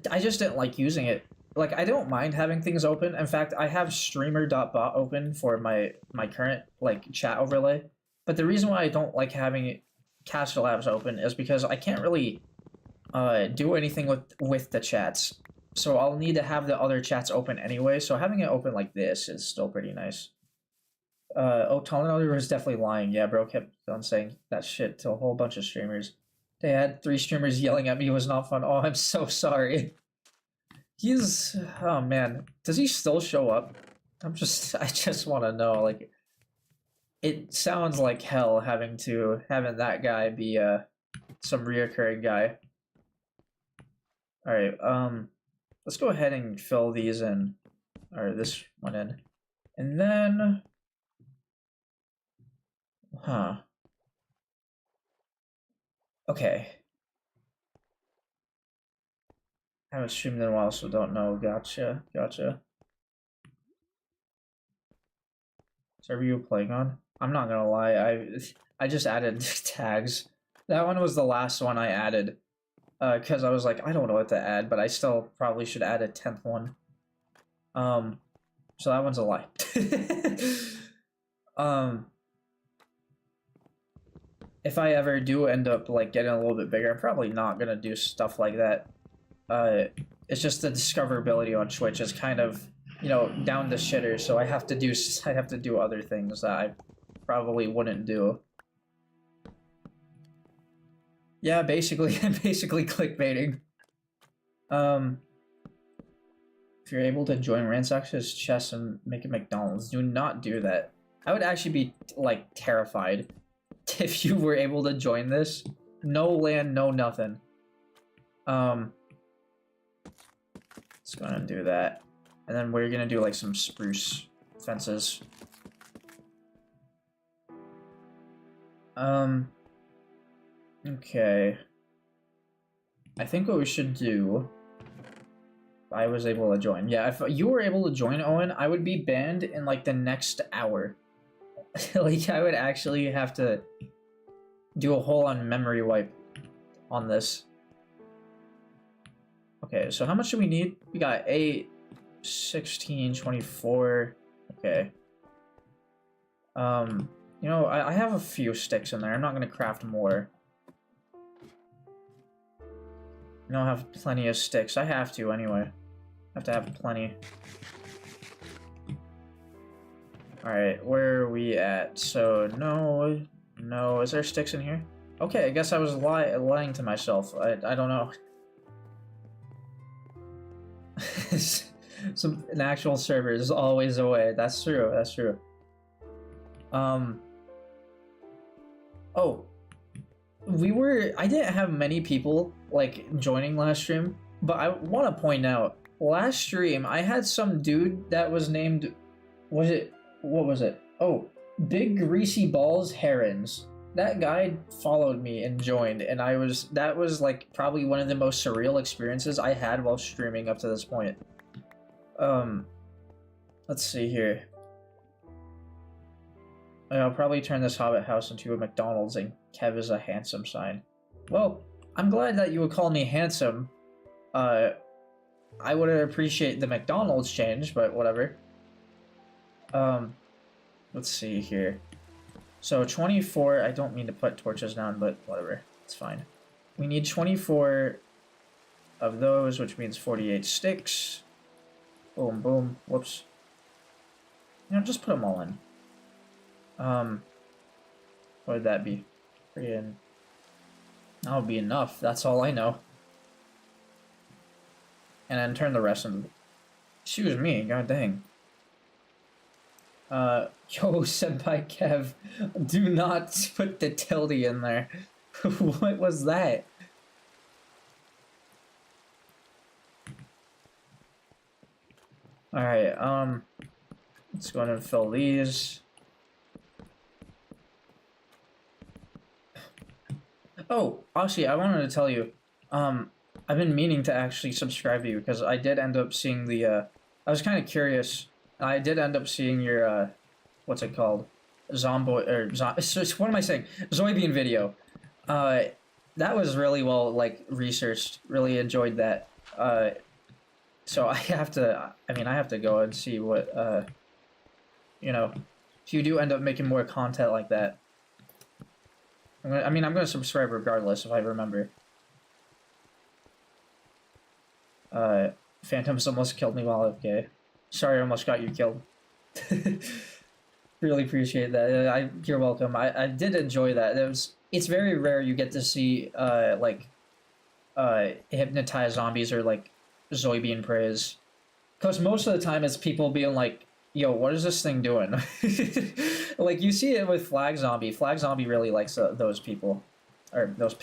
I just didn't like using it. Like I don't mind having things open. In fact, I have streamer.bot open for my current like chat overlay. But the reason why I don't like having Caster Labs open is because I can't really do anything with the chats. So I'll need to have the other chats open anyway. So having it open like this is still pretty nice. Talanoder was definitely lying. Yeah, bro kept on saying that shit to a whole bunch of streamers. They had 3 streamers yelling at me. It was not fun. Oh, I'm so sorry. He's oh man, does he still show up? I just want to know. Like, it sounds like hell having that guy be some reoccurring guy. All right, let's go ahead and fill these in, or this one in, and then, okay. I haven't streamed in a while, so don't know. Gotcha, gotcha. Server you playing on? I'm not gonna lie, I just added tags. That one was the last one I added. Because I was like, I don't know what to add, but I still probably should add a 10th one. So that one's a lie. If I ever do end up like getting a little bit bigger, I'm probably not gonna do stuff like that. It's just the discoverability on Twitch is kind of, you know, down the shitter, so I have to do other things that I probably wouldn't do. Yeah, basically, I'm basically clickbaiting. If you're able to join Ransack's chess and make a McDonald's, do not do that. I would actually be, like, terrified if you were able to join this. No land, no nothing. Let's go ahead and do that. And then we're gonna do, like, some spruce fences. Okay. I think what we should do... I was able to join. Yeah, if you were able to join, Owen, I would be banned in, like, the next hour. Like, I would actually have to do a whole on memory wipe on this. Okay, so how much do we need? We got 8, 16, 24. Okay. You know, I have a few sticks in there. I'm not gonna craft more. I don't have plenty of sticks. I have to anyway. I have to have plenty. Alright, where are we at? So, no. Is there sticks in here? Okay, I guess I was lying to myself. I don't know. An actual server is always a way. That's true, that's true. Oh. I didn't have many people, like, joining last stream, but I want to point out, last stream, I had some dude that was named, what was it? Oh, Big Greasy Balls Herons. That guy followed me and joined, and that was, like, probably one of the most surreal experiences I had while streaming up to this point. Let's see here. I'll probably turn this Hobbit house into a McDonald's, and Kev is a handsome sign. Well, I'm glad that you would call me handsome. I would appreciate the McDonald's change, but whatever. Let's see here. So 24, I don't mean to put torches down, but whatever, it's fine. We need 24 of those, which means 48 sticks. Boom, boom, whoops. You know, just put them all in. What would that be? Freaking... That would be enough, that's all I know. And then turn the rest in. Excuse me, god dang. Yo, Senpai Kev, do not put the tilde in there. What was that? Alright, let's go ahead and fill these. Oh, actually, I wanted to tell you, I've been meaning to actually subscribe to you, because I did end up seeing the, I was kind of curious. I did end up seeing your, what's it called? What am I saying? Zoibian video. That was really well, like, researched. Really enjoyed that. So I have to go and see what, you know, if you do end up making more content like that. I'm gonna subscribe regardless if I remember. Phantoms almost killed me while AFK. Sorry, I almost got you killed. Really appreciate that. You're welcome. I did enjoy that. It's very rare you get to see like hypnotized zombies or like Zoibian praise, because most of the time it's people being like, "Yo, what is this thing doing?" Like you see it with Flag Zombie. Flag Zombie really likes those people, or those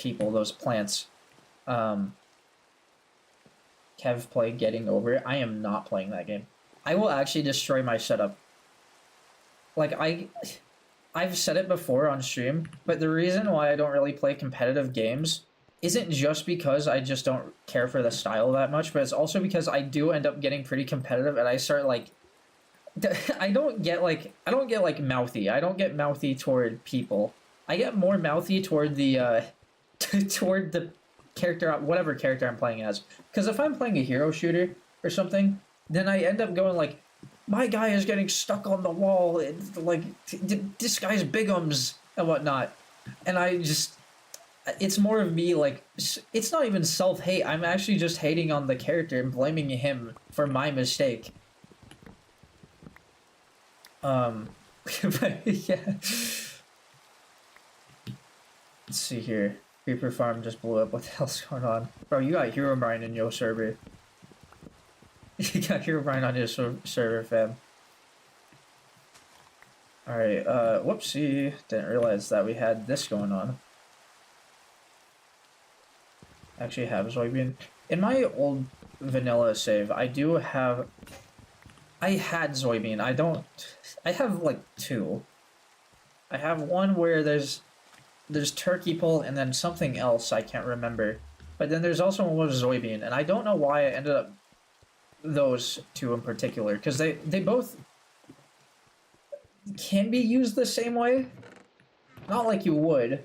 plants. Kev play Getting Over It. I am not playing that game. I will actually destroy my setup. Like, I've said it before on stream, but the reason why I don't really play competitive games isn't just because I just don't care for the style that much, but it's also because I do end up getting pretty competitive, and I start like I don't get like mouthy. I don't get mouthy toward people. I get more mouthy toward the toward the character, whatever character I'm playing as. Because if I'm playing a hero shooter or something, then I end up going like, my guy is getting stuck on the wall, and like this guy's bigums and whatnot, and I just it's more of me like it's not even self-hate. I'm actually just hating on the character and blaming him for my mistake. Um, but yeah. Let's see here. Creeper farm just blew up. What the hell's going on? Bro, you got Herobrine in your server. You got Herobrine on your server, fam. Alright, whoopsie. Didn't realize that we had this going on. Actually have soybean. In my old vanilla save, I do have... I had soybean. I have, like, two. I have one where there's turkey pole and then something else I can't remember. But then there's also one with soybean, and I don't know why I ended up those two in particular, because they both can be used the same way. Not like you would,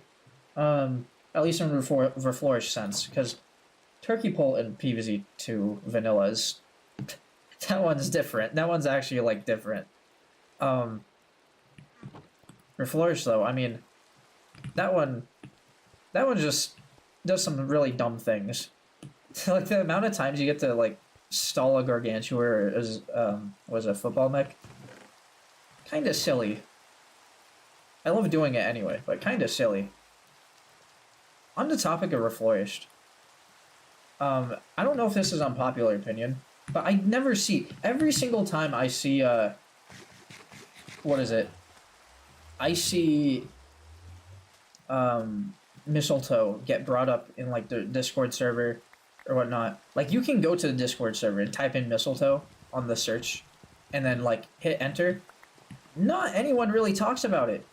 at least in Reflourish sense, because turkey pole and PvZ2 vanillas, that one's different. That one's actually like different. Reflourish though, I mean, that one just does some really dumb things. Like the amount of times you get to like stall a Gargantua as was a football mech, kind of silly. I love doing it anyway, but kind of silly. On the topic of Reflourished, I don't know if this is unpopular opinion, but I never see, every single time I see what is it? I see mistletoe get brought up in like the Discord server or whatnot. Like you can go to the Discord server and type in mistletoe on the search and then like hit enter. Not anyone really talks about it.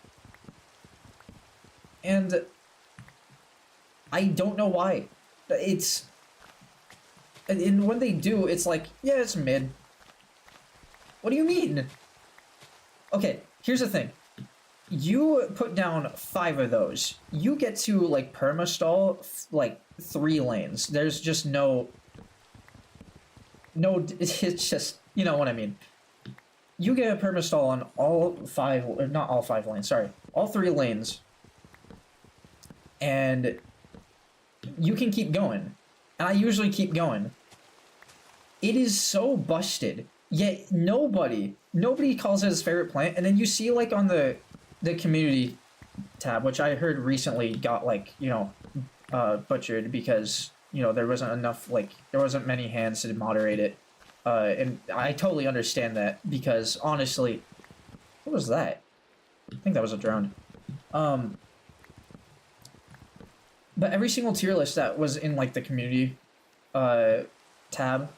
And I don't know why. It's and when they do, it's like, yeah, it's mid. What do you mean? Okay, here's the thing. You put down 5 of those, you get to like permastall like 3 lanes. There's just no, it's just, you know what I mean. You get a permastall on all 5, or not all 5 lanes, sorry, all 3 lanes, and you can keep going. And I usually keep going. It is so busted, yet nobody calls it his favorite plant. And then you see like on the community tab, which I heard recently got like, you know, butchered because, you know, there wasn't enough, like, there wasn't many hands to moderate it. And I totally understand that because honestly, what was that? I think that was a drone. But every single tier list that was in like the community tab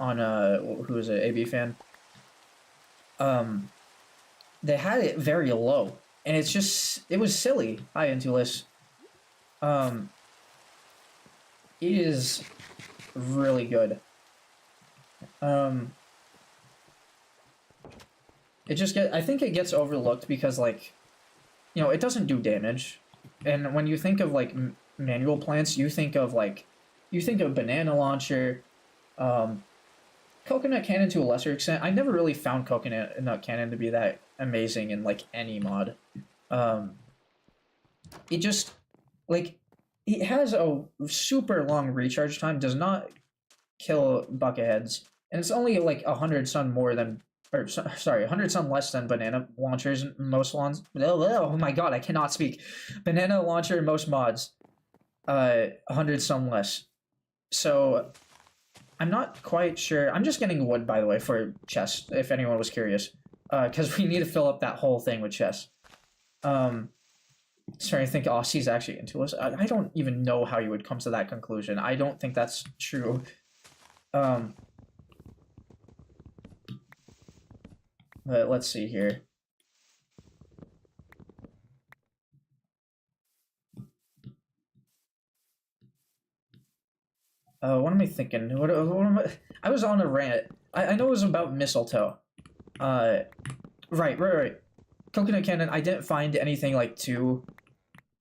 on who is it, AB fan, they had it very low, and it's just, it was silly. Hi, Intulus. It is really good. It just I think it gets overlooked because, like, you know, it doesn't do damage, and when you think of like manual plants, you think of banana launcher, coconut cannon to a lesser extent. I never really found coconut cannon to be that amazing in like any mod. It just, like, it has a super long recharge time, does not kill bucketheads, and it's only like 100 sun more than, or sorry, 100 sun less than banana launchers in most lawns. Oh my god, I cannot speak. Banana launcher in most mods, 100 sun less. So I'm not quite sure. I'm just getting wood, by the way, for chests, if anyone was curious, because we need to fill up that whole thing with chests. Starting to think Aussie's actually into us. I don't even know how you would come to that conclusion. I don't think that's true. But let's see here. What am I thinking? What am I was on a rant. I know it was about mistletoe. Right. Coconut cannon, I didn't find anything, like, too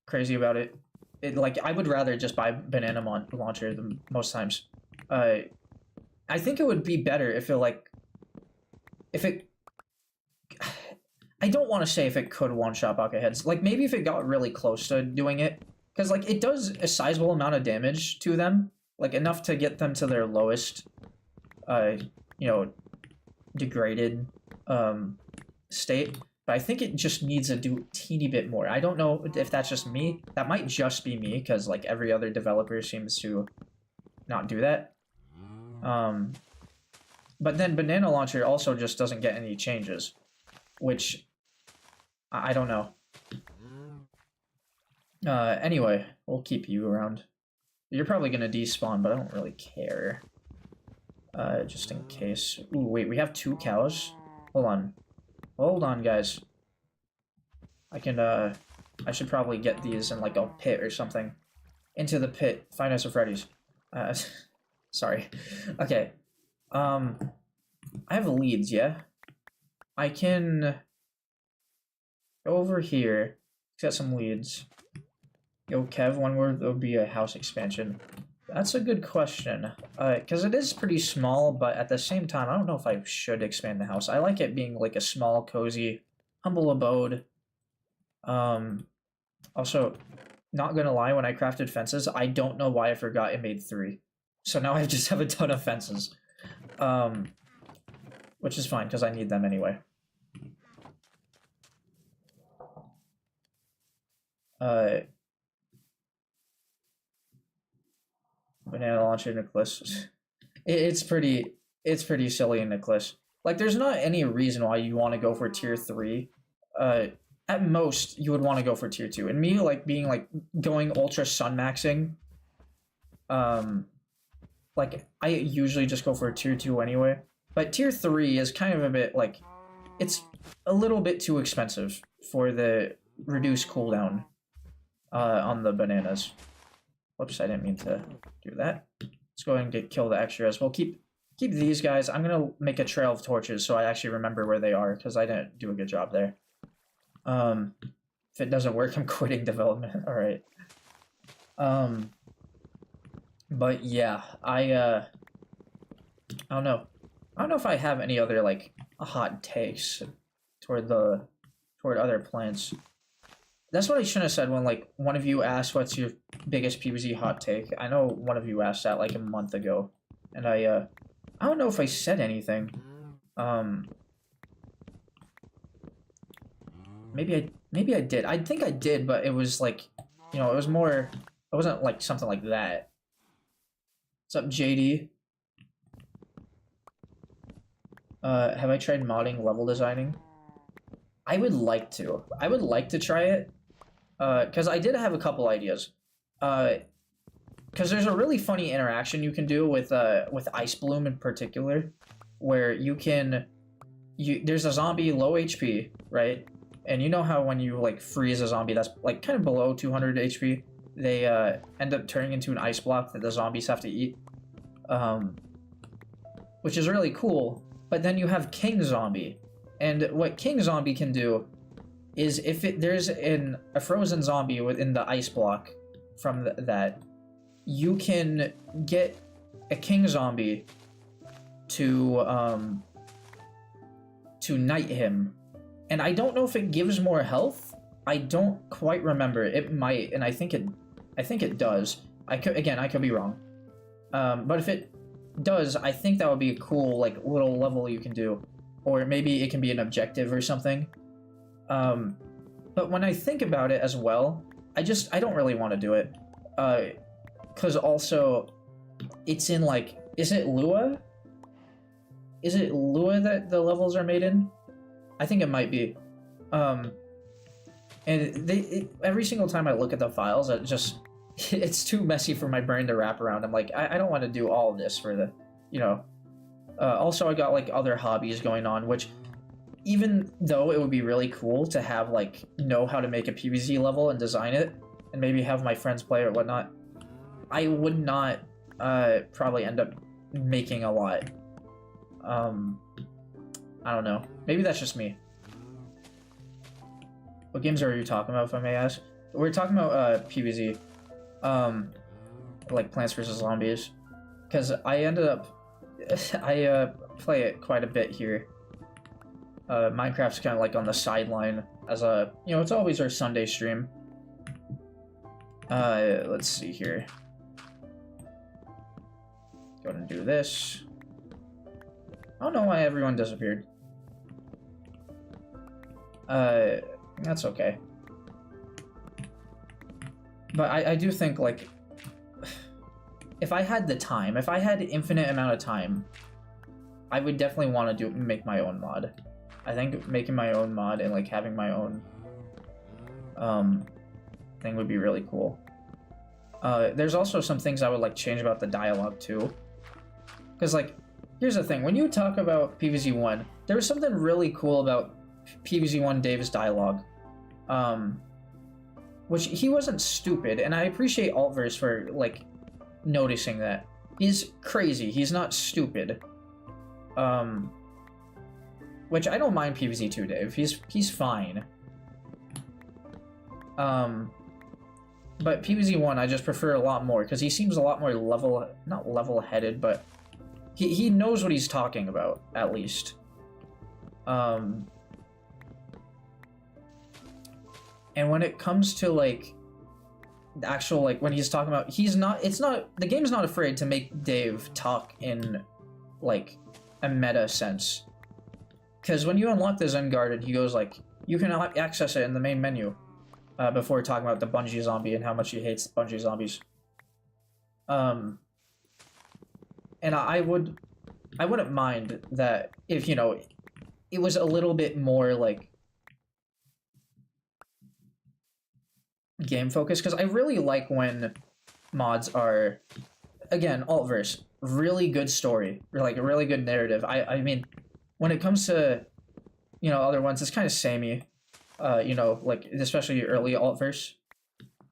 crazy about it. Like, I would rather just buy banana launcher than most times. I think it would be better if it, like... If it... I don't want to say if it could one-shot Bucketheads. Like, maybe if it got really close to doing it. Because, like, it does a sizable amount of damage to them. Like, enough to get them to their lowest, you know, degraded, state. But I think it just needs to do a teeny bit more. I don't know if that's just me. That might just be me, because, like, every other developer seems to not do that. But then Banana Launcher also just doesn't get any changes, which I don't know. Anyway, we'll keep you around. You're probably gonna despawn, but I don't really care. Just in case. Ooh, wait, we have 2 cows? Hold on. Hold on, guys. I can, I should probably get these in, like, a pit or something. Into the pit. Find us a Freddy's. Sorry. Okay. I have leads, yeah? I can go over here. Get some leads. Yo, Kev, when will there be a house expansion? That's a good question. Because it is pretty small, but at the same time, I don't know if I should expand the house. I like it being like a small, cozy, humble abode. Also, not gonna lie, when I crafted fences, I don't know why I forgot it made 3. So now I just have a ton of fences. Which is fine, because I need them anyway. Banana launcher, Nicholas. It's pretty silly, Nicholas. Like, there's not any reason why you want to go for tier 3. At most, you would want to go for tier 2. And me, like, being, like, going ultra sun maxing, like, I usually just go for tier 2 anyway. But tier 3 is kind of a bit, like, it's a little bit too expensive for the reduced cooldown, on the bananas. Whoops, I didn't mean to do that. Let's go ahead and kill the extras. We'll keep these guys. I'm gonna make a trail of torches so I actually remember where they are, because I didn't do a good job there. If it doesn't work, I'm quitting development. All right. But yeah, I don't know. I don't know if I have any other, like, hot takes toward other plants. That's what I shouldn't have said when, like, one of you asked what's your biggest PvZ hot take. I know one of you asked that, like, a month ago. And I don't know if I said anything. Maybe I did. I think I did, but it was, like, you know, it was more... It wasn't, like, something like that. What's up, JD? Have I tried modding level designing? I would like to. I would like to try it. Because I did have a couple ideas. Because there's a really funny interaction you can do with Ice Bloom in particular, where you can... There's a zombie low HP, right? And you know how when you, like, freeze a zombie that's, like, kind of below 200 HP, they end up turning into an ice block that the zombies have to eat? Which is really cool. But then you have King Zombie. And what King Zombie can do is if there's a frozen zombie within the ice block from that, you can get a King Zombie to knight him. And I don't know if it gives more health. I don't quite remember. It might, and I think it does. I could be wrong. But if it does, I think that would be a cool, like, little level you can do. Or maybe it can be an objective or something. But when I think about it as well, I don't really want to do it. Because also, it's in, like, is it Lua? Is it Lua that the levels are made in? I think it might be. And every single time I look at the files, it's too messy for my brain to wrap around. I'm like, I don't want to do all of this for the, you know. Also, I got, like, other hobbies going on, which, even though it would be really cool to have, like, know how to make a PvZ level and design it, and maybe have my friends play or whatnot, I would not probably end up making a lot. I don't know. Maybe that's just me. What games are you talking about, if I may ask? We're talking about PvZ, like Plants vs Zombies, because I ended up I play it quite a bit here. Minecraft's kind of like on the sideline as a, you know, it's always our Sunday stream. Let's see here. Go ahead and do this. I don't know why everyone disappeared. That's okay. But I do think, like, if I had the time, if I had infinite amount of time, I would definitely want to make my own mod. I think making my own mod and, like, having my own thing would be really cool. There's also some things I would like change about the dialogue too. Because, like, here's the thing, when you talk about PvZ1, there was something really cool about PvZ1 Dave's dialogue. Which he wasn't stupid, and I appreciate Altverse for, like, noticing that. He's crazy, he's not stupid. Which I don't mind PvZ2 Dave, he's fine. But PvZ1 I just prefer a lot more, because he seems a lot more not level-headed, but he knows what he's talking about, at least. And when it comes to, like, the actual, like, when he's talking about, the game's not afraid to make Dave talk in, like, a meta sense. Because when you unlock the Zen Garden, he goes, like, you can access it in the main menu, before talking about the Bungee zombie and how much he hates Bungee zombies. And I wouldn't mind that if, you know, it was a little bit more, like, game focused, because I really like when mods are, again, Altverse, really good story, like a really good narrative. I mean, when it comes to, you know, other ones, it's kind of samey. You know, like, especially early Altverse,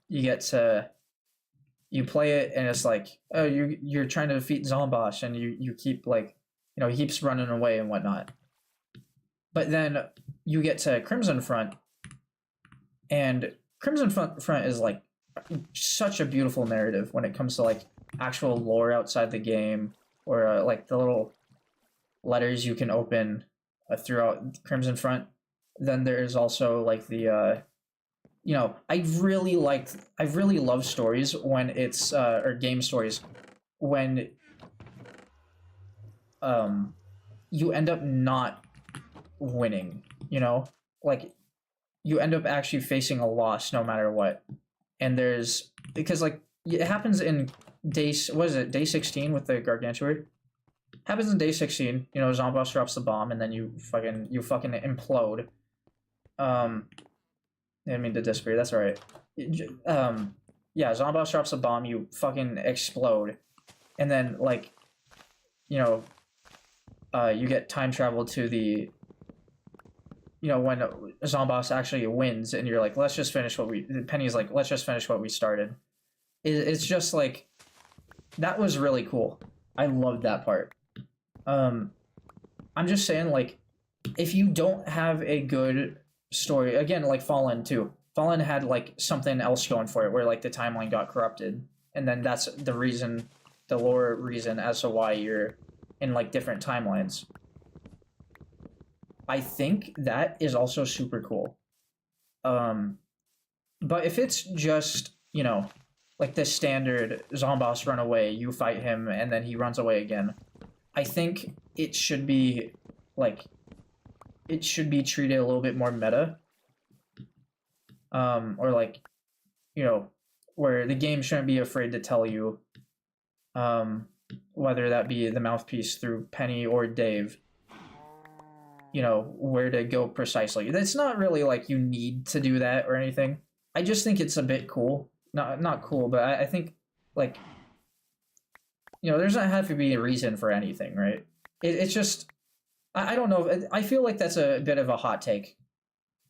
you play it and it's like, oh, you're trying to defeat Zomboss, and you keep, like, you know, he keeps running away and whatnot. But then you get to Crimson Front, and Crimson Front is, like, such a beautiful narrative when it comes to, like, actual lore outside the game, or like the little letters you can open throughout Crimson Front. Then there's also, like, the you know, I really love stories when it's or game stories when you end up not winning, you know, like, you end up actually facing a loss no matter what. And because, like, it happens in day 16 with the Gargantuar? Happens in day 16, you know, Zomboss drops the bomb, and then you fucking implode. I didn't mean to disappear, that's alright. Yeah, Zomboss drops a bomb, you fucking explode. And then, like, you know, you get time travel to the, you know, when Zomboss actually wins, and you're like, let's just finish Penny's like, let's just finish what we started. It's just, like, that was really cool. I loved that part. I'm just saying, like, if you don't have a good story, again, like Fallen too. Fallen had, like, something else going for it, where, like, the timeline got corrupted, and then that's the reason, the lore reason as to why you're in, like, different timelines. I think that is also super cool. But if it's just, you know, like the standard Zomboss run away, you fight him, and then he runs away again, I think it should be, like, it should be treated a little bit more meta. Or, like, you know, where the game shouldn't be afraid to tell you, whether that be the mouthpiece through Penny or Dave, you know, where to go precisely. It's not really like you need to do that or anything. I just think it's a bit cool. Not cool, but I think, like, you know, there's not have to be a reason for anything, right? It's just, I don't know. I feel like that's a bit of a hot take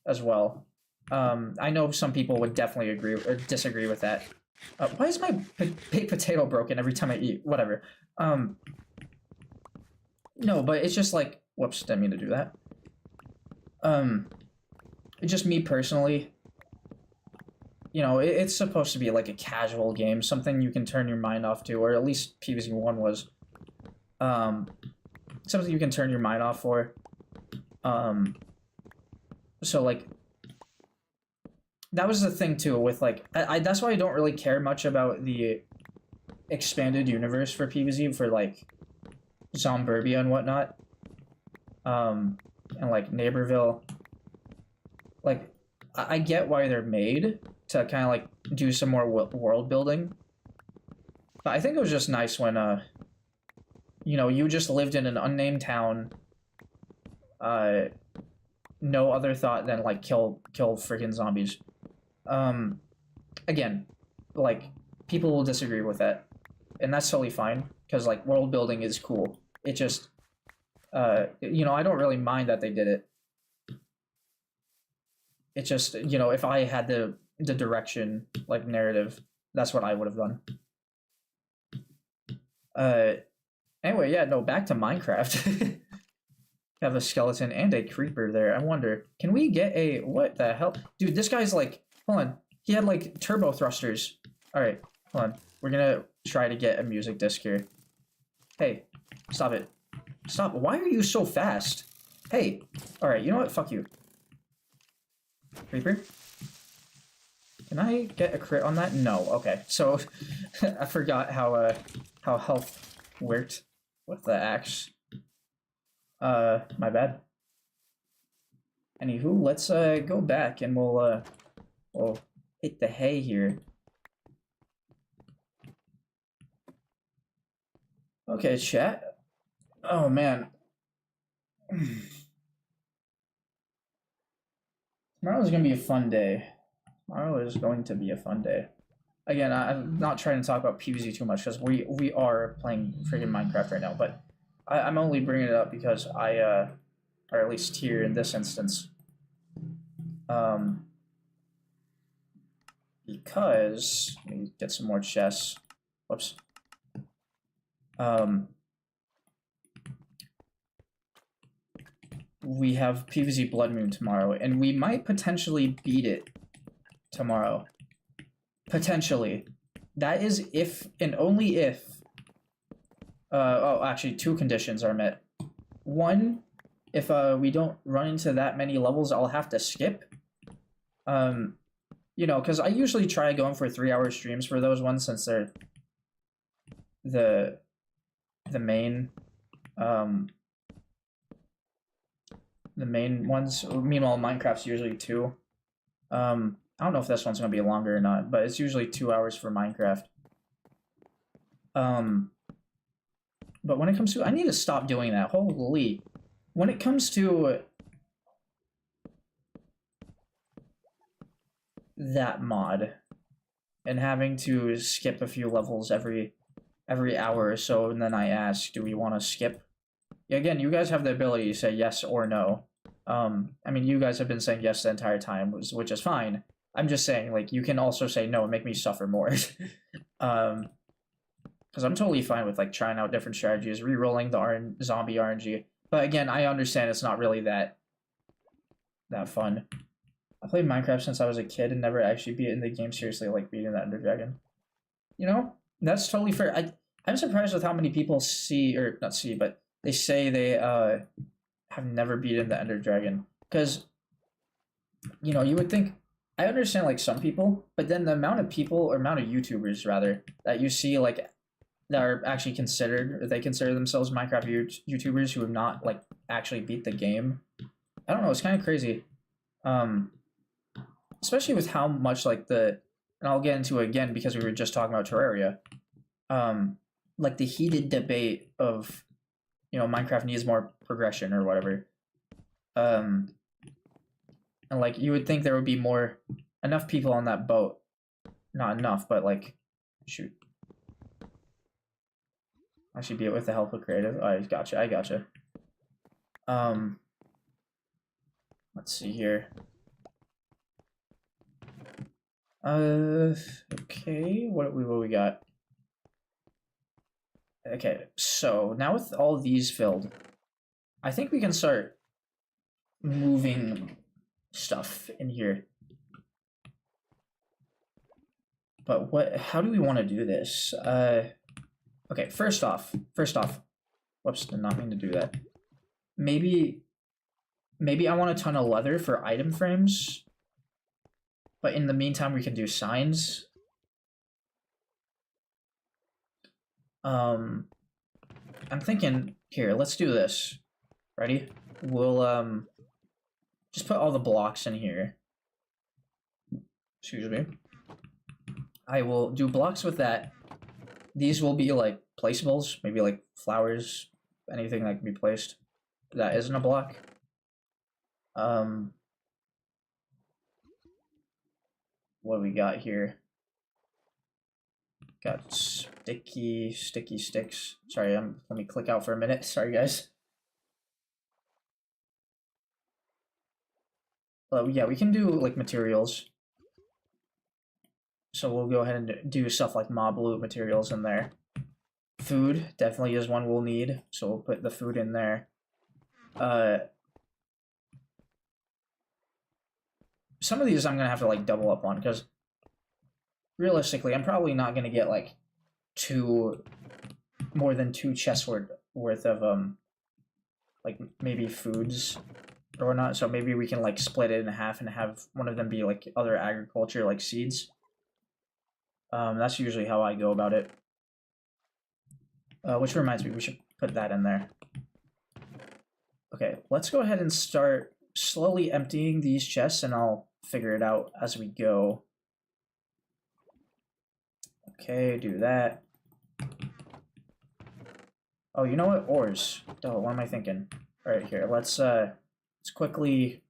as well. I know some people would definitely agree or disagree with that. Why is my baked potato broken every time I eat? Whatever. Um, no, but it's just like, whoops, didn't mean to do that. Um, just me personally, you know, it's supposed to be like a casual game, something you can turn your mind off to, or at least PvZ1 was. Um, something you can turn your mind off for. Um, so like that was the thing too with like that's why I don't really care much about the expanded universe for PvZ for like Zomburbia and whatnot. And like Neighborville. Like I get why they're made to kind of like do some more world building. But I think it was just nice when you know, you just lived in an unnamed town. Uh no other thought than like kill freaking zombies. Um again, like people will disagree with that. And that's totally fine because like world building is cool. It just you know, I don't really mind that they did it. It's just, you know, if I had the direction like narrative, that's what I would have done. Uh anyway, yeah, no, back to Minecraft. Have a skeleton and a creeper there. I wonder, can we get a what the hell? Dude, this guy's like, hold on. He had like turbo thrusters. Alright, hold on. We're gonna try to get a music disc here. Hey, stop it. Stop. Why are you so fast? Hey. Alright, you know what? Fuck you. Creeper? Can I get a crit on that? No. Okay. So I forgot how health worked with the axe. My bad. Anywho, let's go back and we'll hit the hay here. Okay, chat. Oh man. Tomorrow is gonna be a fun day. Tomorrow is going to be a fun day. Again, I'm not trying to talk about PvZ too much because we are playing freaking Minecraft right now, but I'm only bringing it up because or at least here in this instance, because let me get some more chests. Whoops. We have PvZ Blood Moon tomorrow, and we might potentially beat it tomorrow. Potentially. That is if and only if oh, actually, two conditions are met. One, if we don't run into that many levels, I'll have to skip. You know, because I usually try going for 3-hour streams for those ones since they're the main the main ones. Meanwhile, Minecraft's usually 2. I don't know if this one's gonna be longer or not, but it's usually 2 hours for Minecraft. But when it comes to, I need to stop doing that. Holy. When it comes to that mod and having to skip a few levels every hour or so, and then I ask, do we want to skip? Again, you guys have the ability to say yes or no. I mean, you guys have been saying yes the entire time, which is fine. I'm just saying, like, you can also say no and make me suffer more. Because I'm totally fine with like trying out different strategies, re-rolling the zombie RNG. But again, I understand it's not really that fun. I played Minecraft since I was a kid and never actually beat in the game seriously, like beating the Ender Dragon. You know, that's totally fair. I'm surprised with how many people see, or not see, but they say they have never beaten the Ender Dragon. Because, you know, you would think, I understand like some people, but then the amount of people, or amount of YouTubers rather, that you see like that are actually considered, or they consider themselves Minecraft YouTubers who have not like actually beat the game. I don't know, it's kind of crazy. Especially with how much like and I'll get into it again because we were just talking about Terraria. Like the heated debate of, you know, Minecraft needs more progression or whatever. And like you would think there would be enough people on that boat. Not enough, but like, shoot. I should be it with the help of creative. I gotcha. Let's see here. Okay, what we got? Okay, so now with all these filled, I think we can start moving stuff in here. But how do we want to do this? Okay, first off, whoops, did not mean to do that. Maybe I want a ton of leather for item frames. But in the meantime, we can do signs. I'm thinking, here, let's do this. Ready? We'll, just put all the blocks in here. Excuse me. I will do blocks with that. These will be like placeables, maybe like flowers, anything that can be placed. That isn't a block. What do we got here? Got sticky sticks. Sorry, let me click out for a minute. Sorry, guys. Yeah, we can do like materials. So we'll go ahead and do stuff like mob loot materials in there. Food definitely is one we'll need, so we'll put the food in there. Some of these I'm gonna have to like double up on because realistically, I'm probably not gonna get like more than 2 chests worth of like maybe foods or not. So maybe we can like split it in half and have one of them be like other agriculture, like seeds. That's usually how I go about it. Which reminds me, we should put that in there. Okay, let's go ahead and start slowly emptying these chests, and I'll figure it out as we go. Okay, do that. Oh, you know what? Ores. Oh, what am I thinking? All right, here. Let's quickly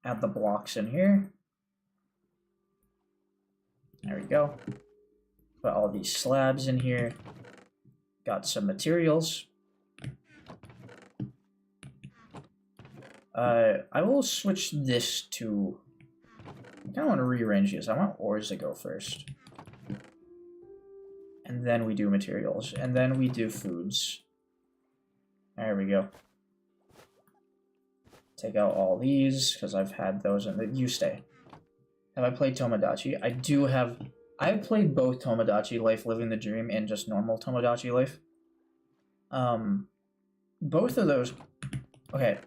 add the blocks in here. There we go. Put all these slabs in here. Got some materials. I will switch this to... I kind of want to rearrange these. I want ores to go first. And then we do materials. And then we do foods. There we go. Take out all these, because I've had those in the... You stay. Have I played Tomodachi? I do have... I've played both Tomodachi Life Living the Dream and just normal Tomodachi Life. Both of those... Okay.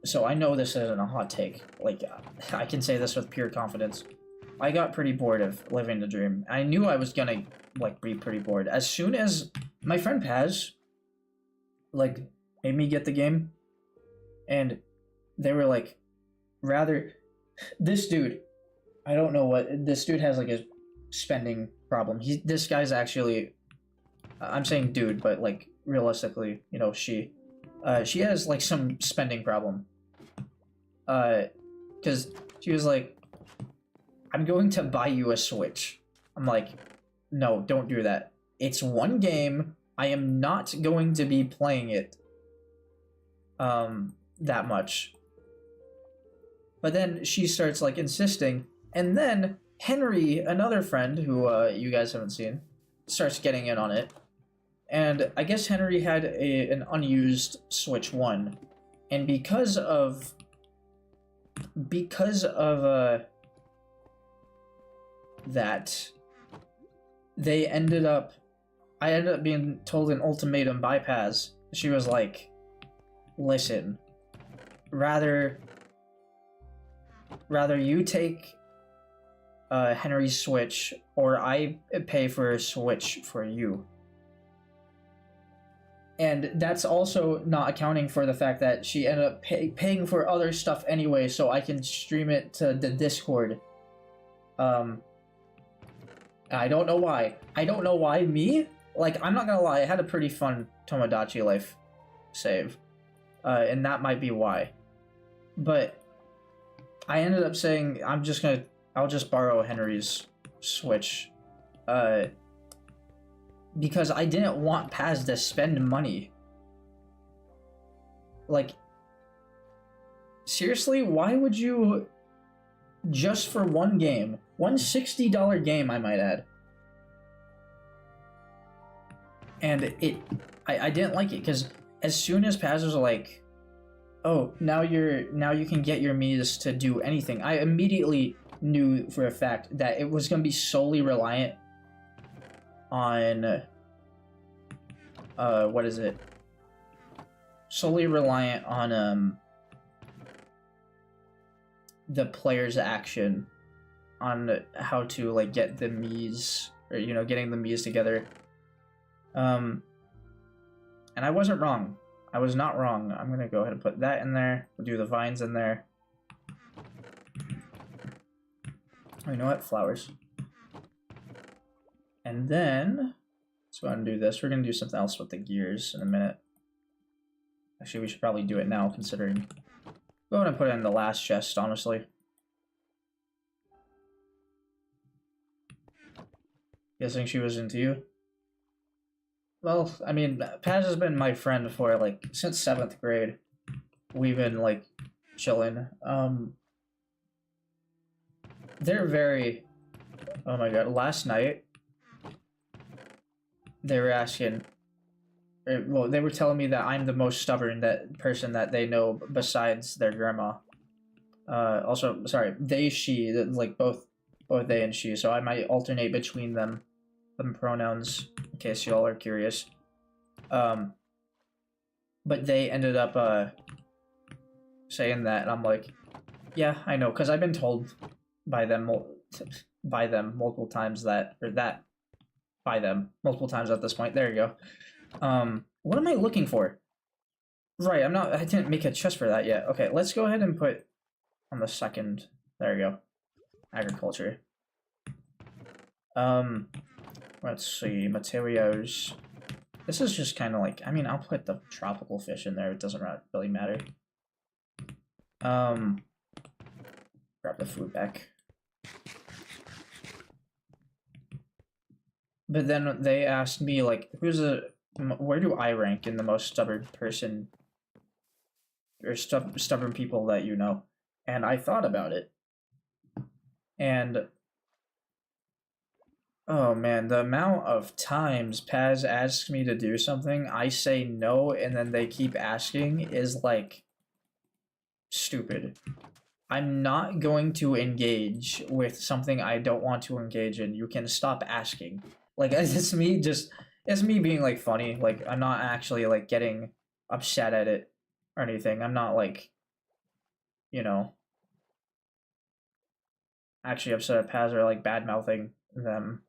So I know this isn't a hot take. Like, I can say this with pure confidence. I got pretty bored of Living the Dream. I knew I was gonna, like, be pretty bored. As soon as my friend Paz, like, made me get the game, and they were like, this dude, I don't know what, this dude has, like, a spending problem. This guy's actually, I'm saying dude, but, like, realistically, you know, she has, like, some spending problem. Because she was like, I'm going to buy you a Switch. I'm like, no, don't do that. It's one game. I am not going to be playing it that much. But then she starts like insisting, and then Henry, another friend who you guys haven't seen, starts getting in on it. And I guess Henry had an unused Switch 1, and because of that, I ended up being told an ultimatum by Paz. She was like, listen, rather you take Henry's Switch, or I pay for a Switch for you. And that's also not accounting for the fact that she ended up paying for other stuff anyway, so I can stream it to the Discord. I don't know why. Me? Like, I'm not gonna lie, I had a pretty fun Tomodachi Life save. And that might be why. But I ended up saying, I'll just borrow Henry's Switch. Because I didn't want Paz to spend money. Like, seriously, why would you just for one game. One $60 game, I might add. And I didn't like it because as soon as Paz was like, "Oh, now you can get your Mii's to do anything," I immediately knew for a fact that it was gonna be solely reliant on what is it? Solely reliant on the player's action on how to like get the Mii's, or getting the Mii's together. And I wasn't wrong. I was not wrong. I'm gonna go ahead and put that in there. We'll do the vines in there. Oh, you know what? Flowers. And then let's go ahead and do this. We're gonna do something else with the gears in a minute. Actually, we should probably do it now, considering. Go ahead and put it in the last chest, honestly. Guessing she was into you? Well, I mean, Paz has been my friend for, like, since 7th grade. We've been, like, chilling. They're very... Oh my god, last night, they were asking... Well, they were telling me that I'm the most stubborn person that they know besides their grandma. Also, sorry, they, she, like, both they and she, so I might alternate between them pronouns, in case y'all are curious. But they ended up saying that, and I'm like, yeah, I know, because I've been told by them multiple times that, or that by them multiple times at this point. There you go. What am I looking for? Right, I didn't make a chest for that yet. Okay, let's go ahead and put on the second. There you go. Agriculture. Let's see, materials. This is just kind of like, I mean, I'll put the tropical fish in there. It doesn't really matter. Grab the food back. But then they asked me, like, where do I rank in the most stubborn person, or stubborn people that you know? And I thought about it. And oh man, the amount of times Paz asks me to do something, I say no, and then they keep asking is like stupid. I'm not going to engage with something I don't want to engage in. You can stop asking. Like, it's me being like funny. Like, I'm not actually like getting upset at it or anything. I'm not like, actually upset at Paz or like bad mouthing them.